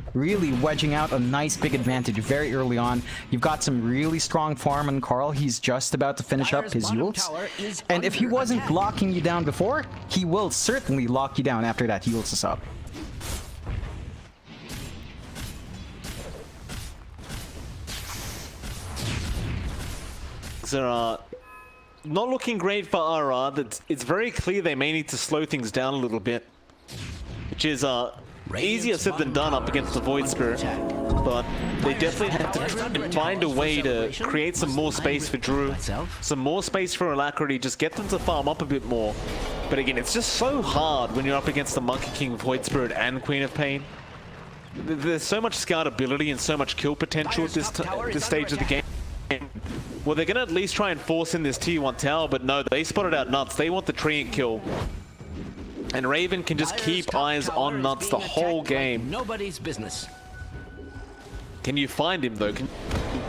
wedging out a nice big advantage very early on. You've got some really strong farm on Carl. He's just about to finish up his ults. And if he wasn't locking you down before, he will certainly lock you down after that ults is up. There are not looking great for RR. It's very clear they may need to slow things down a little bit, which is easier said than done up against the Void Spirit. But they definitely have to try and find a way to create some more space for Drew, some more space for Alacrity, just get them to farm up a bit more. But again, it's just so hard when you're up against the Monkey King, Void Spirit, and Queen of Pain. There's so much scout ability and so much kill potential at this stage of the game. Well, they're going to at least try and force in this tier 1 tower, but no, they spotted out Nuts. They want the Treant kill. And Raven can just keep eyes on Nuts the whole game. Nobody's business. Can you find him, though? Can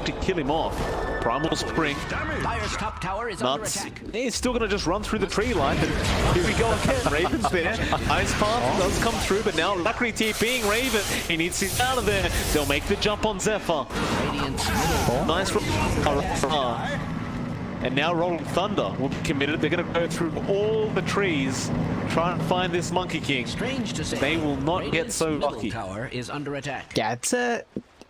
you kill him off? Primal Spring. Dire's top tower is under Nuts. attack. He's still going to just run through the tree line. And here we go again. Raven's there. Ice Path does come through, but now Alacrity being Raven. He needs to get out of there. They'll make the jump on Zephyr. Nice. And now Rolling Thunder will be committed. They're going to go through all the trees, try and find this Monkey King. Strange to say, they will not get so lucky. Tower is under attack. Yeah,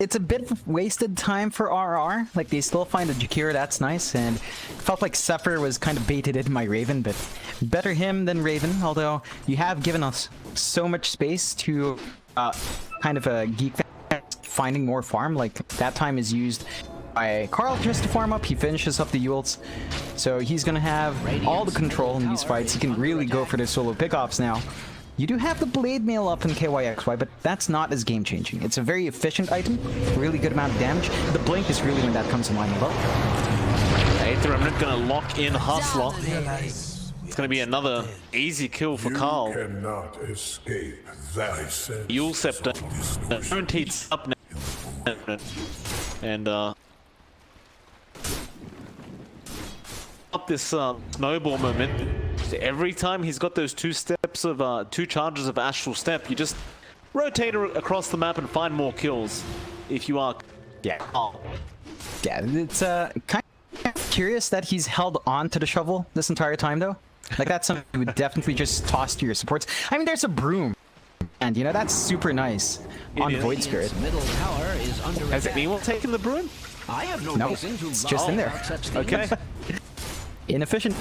it's a bit of wasted time for RR. Like, they still find a Jakira, that's nice, and felt like Zephyr was kind of baited into my Raven, but better him than Raven, although you have given us so much space to kind of a Geek finding more farm. Like, that time is used by Carl just to farm up. He finishes up the ults, so he's gonna have all the control in these fights. He can really go for the solo pickoffs now. You do have the Blade Mail up in KYXY, but that's not as game-changing. It's a very efficient item, really good amount of damage. The Blink is really when that comes in line as well. Aether Remnant gonna lock in Hustler. It's gonna be another easy kill for Carl. You cannot escape that sense. Yule Scepter guaranteed up now. And up this snowball moment. Every time he's got those 2 steps of 2 charges of Astral Step, you just rotate across the map and find more kills. If you are, yeah, it's kind of curious that he's held on to the shovel this entire time, though. Like, that's something you would definitely just toss to your supports. I mean, there's a broom, and you know that's super nice on Void Spirit. Middle tower is under has attack. anyone taken the broom? I have no No, reason to it's just in there. such things. Okay. Inefficient.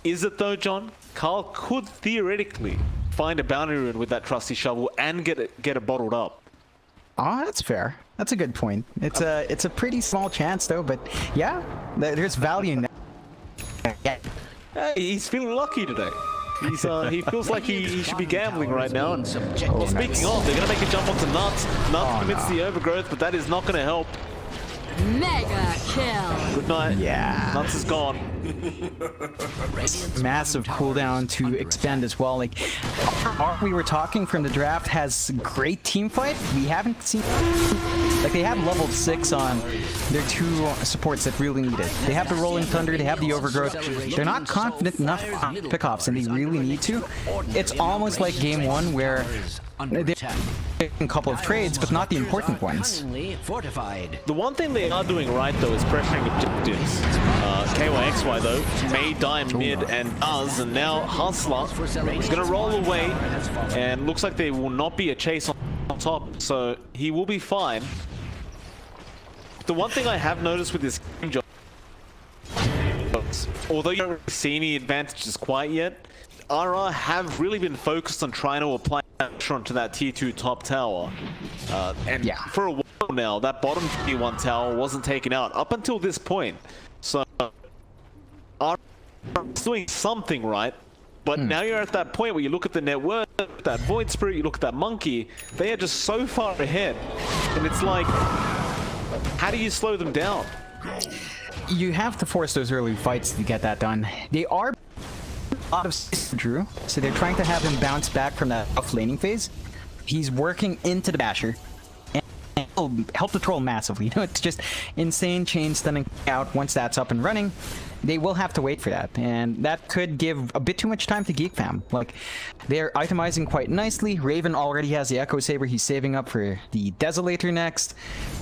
Is it though, John? Carl could theoretically find a bounty rune with that trusty shovel and get it bottled up. Oh, that's fair. That's a good point. It's a pretty small chance though, but yeah, there's value in that. Yeah. Hey, he's feeling lucky today. He feels like he should be gambling right now. And well, speaking of, they're going to make a jump onto Nuts. Nuts commits the overgrowth, but that is not going to help. Mega kill. Good night. Yeah. Nuts is gone. Massive cooldown to expand as well. Like, we were talking from the draft has great team fight. We haven't seen, like, they have leveled 6 on their 2 supports that really need it. They have the Rolling Thunder, they have the Overgrowth. They're not confident enough on pickoffs, and they really need to. It's almost like game 1 where they're taking a couple of trades, but not the important ones. Fortified. The one thing they are doing right, though, is pressuring objectives. KYXY, though, may die mid and does, and now Hustler is going to roll away, and looks like there will not be a chase on top, so he will be fine. The one thing I have noticed with this game, although you don't see any advantages quite yet, RR have really been focused on trying to apply pressure onto that tier 2 top tower. And for a while now, that bottom tier 1 tower wasn't taken out up until this point. So RR is doing something right, but now you're at that point where you look at the net worth, that Void Spirit, you look at that Monkey, they are just so far ahead. And it's like, how do you slow them down? You have to force those early fights to get that done. They are out of space for Drew, so they're trying to have him bounce back from that off-laning phase. He's working into the Basher, and it'll help the troll massively. You know, it's just insane chain stunning out. Once that's up and running, they will have to wait for that, and that could give a bit too much time to Geek Fam. Like, they're itemizing quite nicely. Raven already has the Echo Saber. He's saving up for the Desolator next.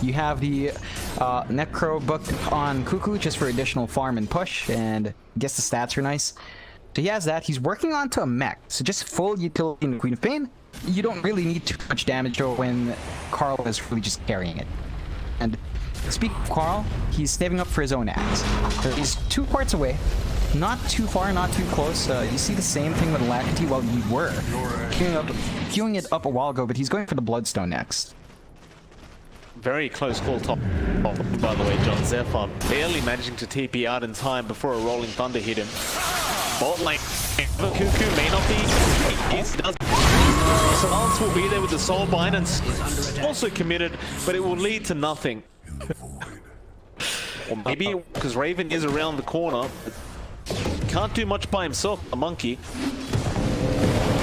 You have the Necro booked on Cuckoo just for additional farm and push, and I guess the stats are nice. So he has that. He's working onto a mech, so just full utility in the Queen of Pain. You don't really need too much damage when Carl is really just carrying it. And speaking of Carl, he's saving up for his own axe. He's 2 parts away, not too far, not too close. You see the same thing with Alacrity. Well, you were queuing it up a while ago, but he's going for the Bloodstone next. Very close call top, by the way, John Zephyr. Barely managing to TP out in time before a Rolling Thunder hit him. Bot lane, Cuckoo may not be. It does. Silence will be there with the Soul Bind and also committed, but it will lead to nothing. Or maybe because Raven is around the corner, can't do much by himself. A Monkey.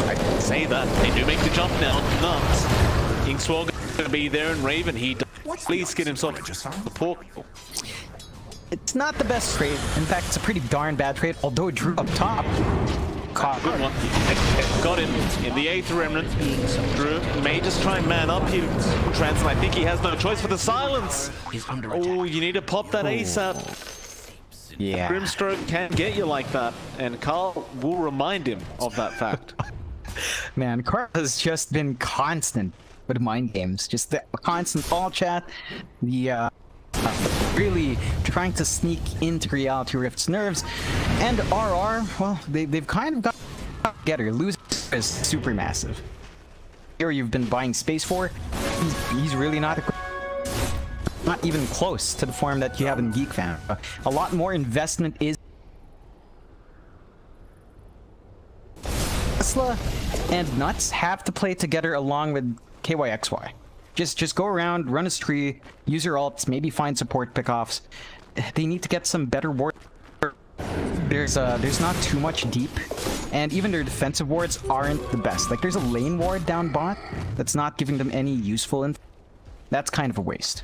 I can say that they do make the jump now. Nuts. Inkswell going to be there, and Raven he does at least get himself the pork. It's not the best trade. In fact, it's a pretty darn bad trade, although Drew up top. Good one. Got him in the 8th Remnant. Drew may just try and man up here. Trans, and I think he has no choice for the silence. Oh, you need to pop that ASAP. Yeah. Grimstroke can get you like that, and Carl will remind him of that fact. Man, Carl has just been constant with mind games. Just the constant all chat. The really trying to sneak into Reality Rift's nerves. And RR, well, they've kind of got together. Losing is super massive. Here you've been buying space for. He's really not even close to the form that you have in Geek Fam. A lot more investment is Tesla and Nuts have to play together along with KYXY. Just go around, run a spree, use your ults, maybe find support pickoffs. They need to get some better wards. There's not too much deep, and even their defensive wards aren't the best. Like, there's a lane ward down bot that's not giving them any useful info. That's kind of a waste.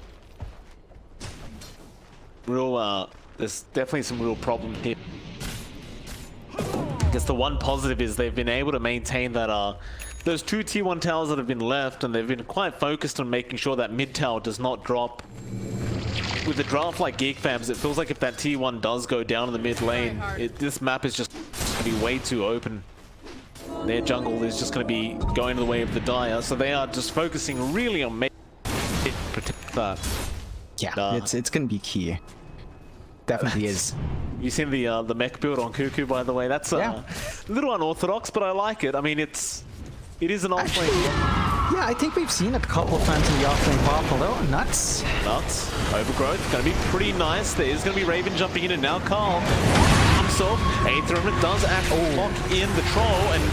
There's definitely some real problem here. I guess the one positive is they've been able to maintain that those 2 tier 1 towers that have been left, and they've been quite focused on making sure that mid tower does not drop. With a draft like Geek Fams, it feels like if that tier 1 does go down in the mid lane, this map is just going to be way too open. Their jungle is just going to be going the way of the Dire, so they are just focusing really on making it protect that. Yeah, it's going to be key. Definitely is. You seen the mech build on Cuckoo, by the way? That's a little unorthodox, but I like it. I mean, it is an offlane. Yeah, I think we've seen it a couple of times in the offlane pop, although Nuts. Overgrowth, going to be pretty nice. There is going to be Raven jumping in, and now Carl comes himself. Aetherman does actually lock in the troll, and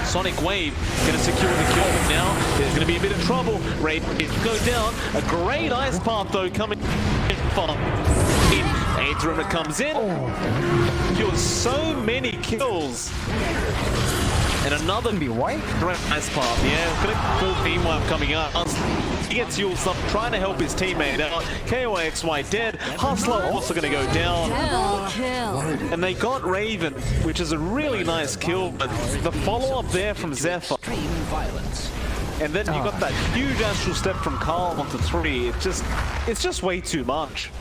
Sonic Wave going to secure the kill. But now there's going to be a bit of trouble. Raid go down. A great ice path though coming in from Aetherman comes in. Kills so many kills. And another Be white. ice path. Yeah, gonna full teamwork coming up. He gets Yules up, trying to help his teammate out. KOXY dead. Hustler also going to go down. Double kill. And they got Raven, which is a really nice kill, but the follow-up there from Zephyr. Extreme violence. And then you got that huge astral step from Carl onto 3. It's just way too much.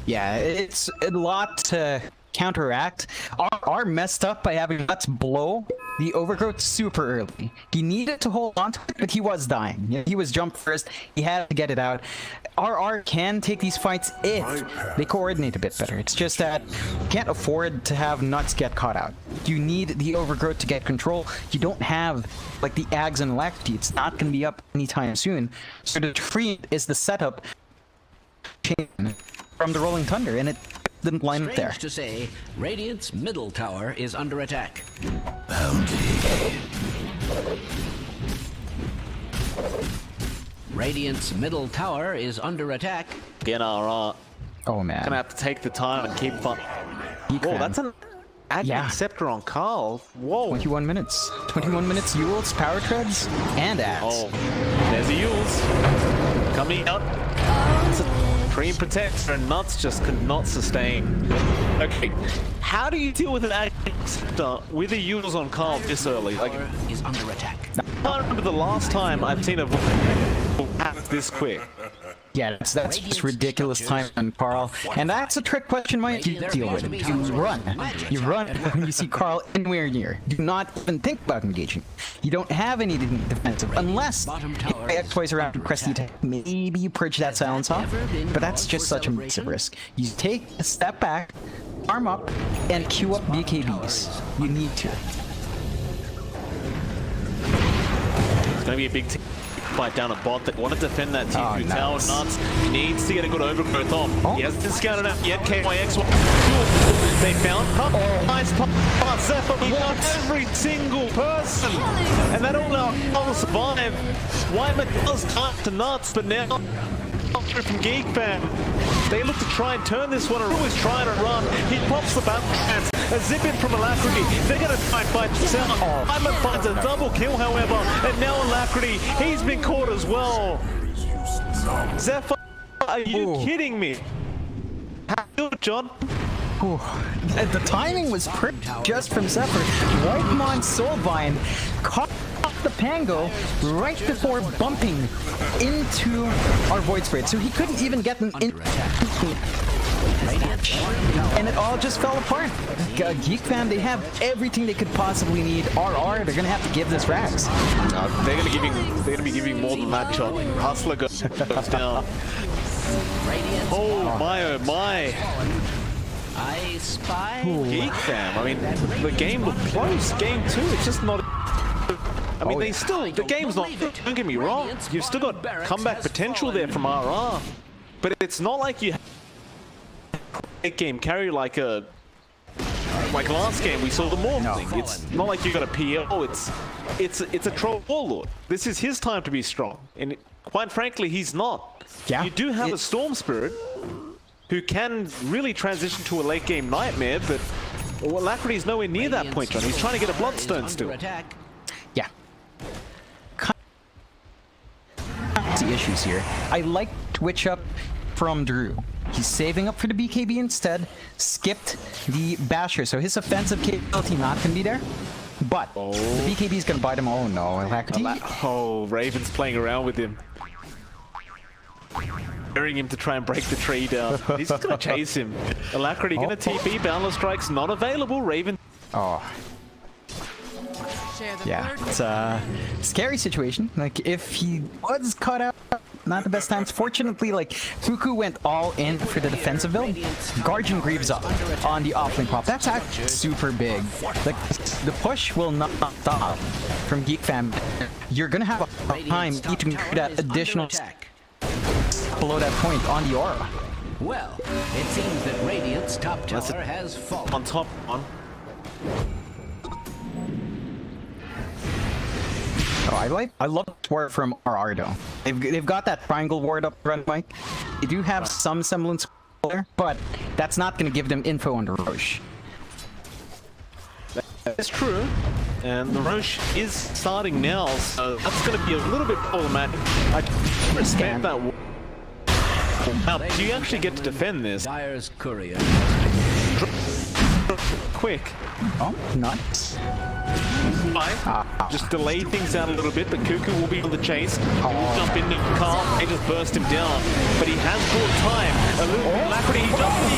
Yeah, it's a lot to counteract. R messed up by having Nuts blow the overgrowth super early. He needed to hold on to it, but he was dying. Yeah, he was jumped first. He had to get it out. RR can take these fights if they coordinate a bit better. It's just that you can't afford to have Nuts get caught out. You need the overgrowth to get control. You don't have like the Ags and Alacrity. It's not going to be up anytime soon. So the tree is the setup from the Rolling Thunder, and it didn't line up there. Strange to say, Radiant's middle tower is under attack. Radiant's middle tower is under attack. Again, RR. Oh man. Gonna have to take the time and keep fun. Geek Whoa, fan. that's an Agni Yeah. Scepter on Carl. Whoa. 21 minutes. 21 minutes, Yules, Power Treads, and Axe. Oh, there's the Yules. Coming out. It's a Dream Protector, and Nuts just could not sustain. Okay, how do you deal with an Agni Scepter with the Yules on Carl this early? Like, Tower is under attack. I can't remember the last time I've seen a act this quick. Yeah, that's just ridiculous time on Carl. And that's a trick question Mike you deal with. You run. You run when you see Carl anywhere near. Do not even think about engaging. You don't have anything defensive unless X twice around and press the attack. Maybe you purge that silence off, but that's just such a massive risk. You take a step back, arm up, and queue up BKBs. You need to. It's gonna be a big fight down a bot that want to defend that team. Oh, Tower nice. Nuts needs to get a good overgrowth on. Oh. He hasn't scouted out yet. KYX. They found nice pass. Zephyr won every single person, and that all survive. Whiteman does time to Nuts, but now from Geek fan, they look to try and turn this one around. Always trying to run. He pops the battle trance. A zip in from Alacrity. They're going to try and fight Sound. Whiteman finds a double kill, however, and now Alacrity, he's been caught as well. Zephyr, are you kidding me? How good, John? Ooh, the timing was pretty just from Zephyr. Whitemon Soulbind caught the Pango right before bumping into our Void Spirit, so he couldn't even get them in. And it all just fell apart. Geek fan, they have everything they could possibly need. RR, they're gonna have to give this Rax. They're gonna be giving more than that, John. Hustler goes down. Oh my. I spy. Geek fam. I mean, the game looked close. Game 2, it's just not. I mean, the game's not. Don't get me wrong. You've still got comeback potential there from RR, but it's not like you have a game carry like last game. We saw the morph thing. It's not like you got a PL. It's a troll warlord. This is his time to be strong, and quite frankly, he's not. Yeah, you do have a Storm Spirit who can really transition to a late game nightmare, but Alacrity is nowhere near that point, John. He's trying to get a Bloodstone still. Yeah. The issues here. I like Twitch up from Drew. He's saving up for the BKB instead, skipped the Basher, so his offensive capability not gonna be there. But the BKB is gonna bite him. Oh no, Alacrity. Oh, Raven's playing around with him. Daring him to try and break the tree down. He's just gonna chase him. Alacrity gonna TP, Boundless Strike's not available. Raven. Oh. Yeah, it's a scary situation. Like, if he was caught out, not the best times. Fortunately, like, Fuku went all in for the defensive build. Guardian Greaves up on the offlane pop. That's actually super big. Like, the push will not stop from Geek Fam. You're gonna have a time eating that additional below that point on the aura. Well, it seems that Radiant's top tower has fallen. On top one. Oh, I love the ward from RR though. They've got that triangle ward up front, Mike. They do have some semblance there, but that's not going to give them info on the Roche. That's true. And the Roche is starting now, so that's going to be a little bit problematic. I respect that. Now, do you actually get to defend this? Dire's courier. Quick. Oh, nuts. Just delay things out a little bit, but Cuckoo will be on the chase. He will jump into Carl and just burst him down. But he has bought time. A little bit alacrity. He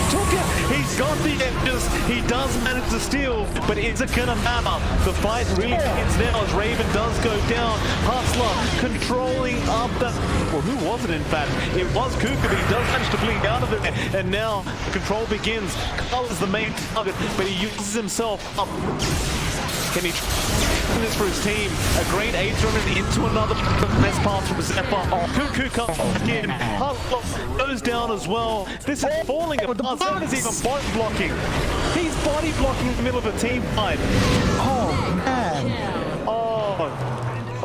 took it. He's got the edges. He does manage to steal, but is it gonna matter? The fight really begins now as Raven does go down. Hustler controlling up the... Well, who was it in fact? It was Cuckoo, but he does manage to blink out of it. And now control begins. Carl is the main target, but he uses himself up. Can he try this for his team? A great Ace running into another best pass from Zephyr. Cuckoo comes back in. Hustler goes down as well. This is falling apart. Zephyr is even body blocking. He's body blocking in the middle of a team fight. Oh, man. Oh,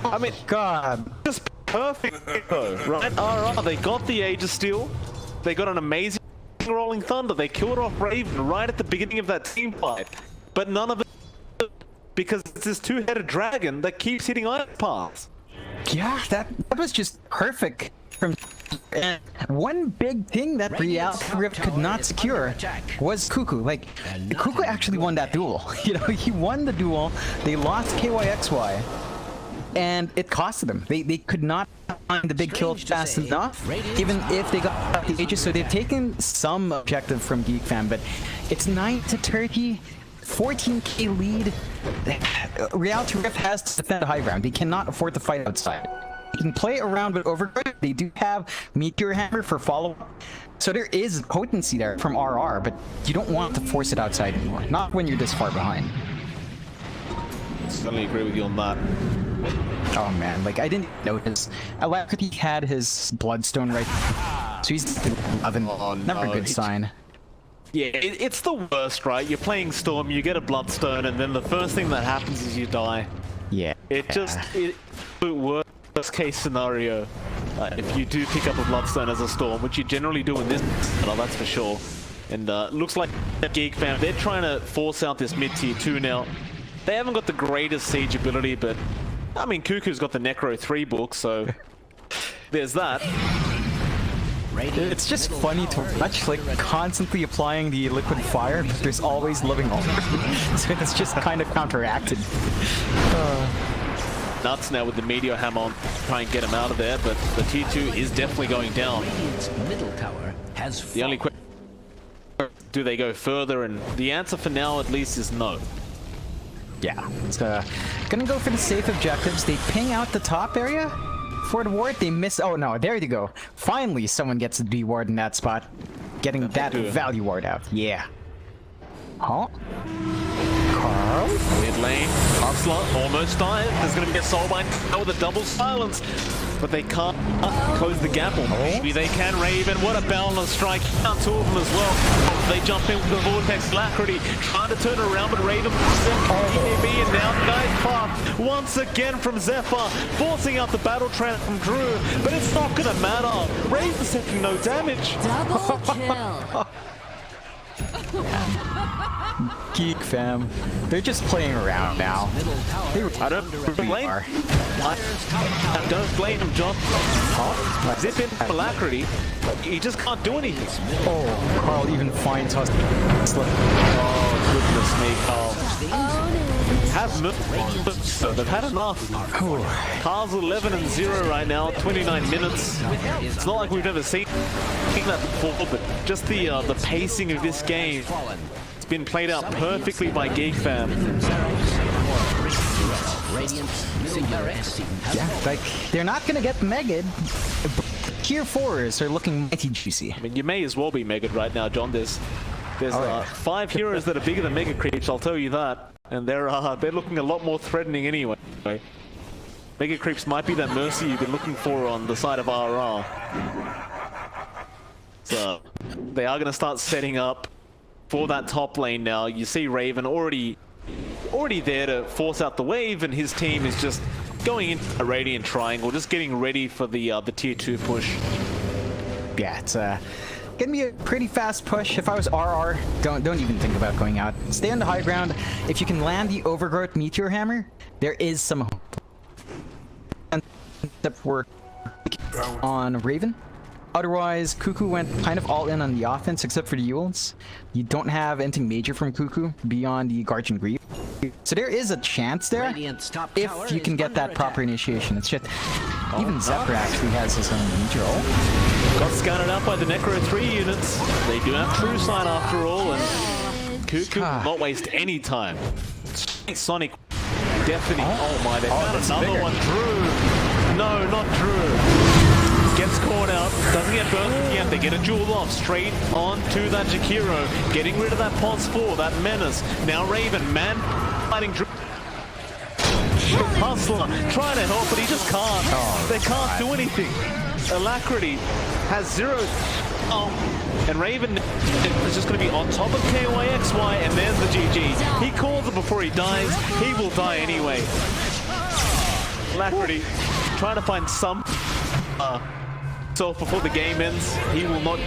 I mean, God. just perfect though, right? RR, they got the Age of Steel. They got an amazing Rolling Thunder. They killed off Raven right at the beginning of that team fight. But none of it, because it's this two-headed dragon that keeps hitting iron paths. Yeah, that was just perfect. From one big thing that Reality Rift could not secure was Cuckoo. Like, Cuckoo actually won that duel. You know, he won the duel. They lost KYXY, and it costed them. They could not find the big kill fast enough, even if they got the Aegis. So they've taken some objective from Geek Fam, but it's 9-30. 14k lead. Reality Rift has to defend high ground. They cannot afford to fight outside. They can play around with Overdrive. They do have Meteor Hammer for follow-up. So there is potency there from RR, but you don't want to force it outside anymore. Not when you're this far behind. Certainly agree with you on that. Oh man, like I didn't notice. Alacrity had his Bloodstone right there. So he's 11. Never a good sign. Yeah, it's the worst, right? You're playing Storm, you get a Bloodstone, and then the first thing that happens is you die. Yeah. The worst case scenario. If you do pick up a Bloodstone as a Storm, which you generally do in this, that's for sure. And looks like Geek Fam, they're trying to force out this mid-tier 2 now. They haven't got the greatest siege ability, but I mean, Cuckoo's got the Necro 3 book, so there's that. It's just funny to watch, like, constantly applying the liquid fire, but there's always living over. So it's just kind of counteracted. Nuts now with the Meteor Hammer on, try and get him out of there, but the tier 2 is definitely going down. Radiant's middle tower has The only question, do they go further? And the answer for now, at least, is no. Yeah, it's gonna go for the safe objectives. They ping out the top area for the ward. They miss. Oh no, there you go. Finally, someone gets the B ward in that spot, getting that value ward out. Yeah. Huh? Carl? Mid lane, Hustler almost died. There's going to be a soulbind with a double silence, but they can't close the gap. Or maybe they can. Raven, what a balance strike. Out two of them as well. They jump in with the Vortex Alacrity, trying to turn around, but Raven and now nice path once again from Zephyr, forcing out the battle trap from Drew, but it's not going to matter. Raven's taking no damage. Double kill. Geek Fam. They're just playing around now. I don't blame I don't blame him, John. Zip in Alacrity. He just can't do anything. Oh, Carl even finds us. Oh, goodness me, Carl. Have so they've had enough. Carl's 11-0 right now, 29 minutes. It's not like we've never seen that before, but just the pacing of this game. It's been played out perfectly by Geek Fam. Yeah, like, they're not gonna get Megad. Tier 4s are looking mighty juicy. I mean, you may as well be Megad right now, John. There's 5 heroes that are bigger than Mega Creeps, I'll tell you that. And they're looking a lot more threatening anyway. Mega Creeps might be that mercy you've been looking for on the side of RR. they are going to start setting up for that top lane now. You see Raven already there to force out the wave, and his team is just going into a Radiant Triangle, just getting ready for the tier 2 push. Yeah, it's gonna be a pretty fast push. If I was RR, don't even think about going out. Stay on the high ground. If you can land the Overgrowth Meteor Hammer, there is some hope. And that work on Raven. Otherwise, Cuckoo went kind of all in on the offense, except for the Yules. You don't have anything major from Cuckoo beyond the Guardian Grief. So there is a chance there Radiant's top if tower you can is get under that attack. proper initiation. It's just even Zephyr actually has his own meteor ult. Got scouted out by the Necro 3 units. They do have True Sight after all, and Cuckoo will not waste any time. Sonic definitely. Oh my, they found that's another bigger. one. Drew. No, not Drew. Gets caught out, doesn't get burst yet. They get a jewel off straight onto that Jakiro, getting rid of that Pulse 4, that Menace. Now Raven, man, fighting Drew. Hustler trying to help, but he just can't. They can't do anything. Alacrity has 0. And Raven is just going to be on top of KYXY, and there's the GG. He calls it before he dies. He will die anyway. Alacrity trying to find some so before the game ends. He will not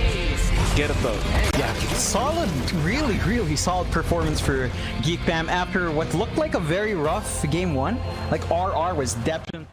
get it though. Yeah, solid, really solid performance for Geek Fam after what looked like a very rough game 1. Like RR was definitely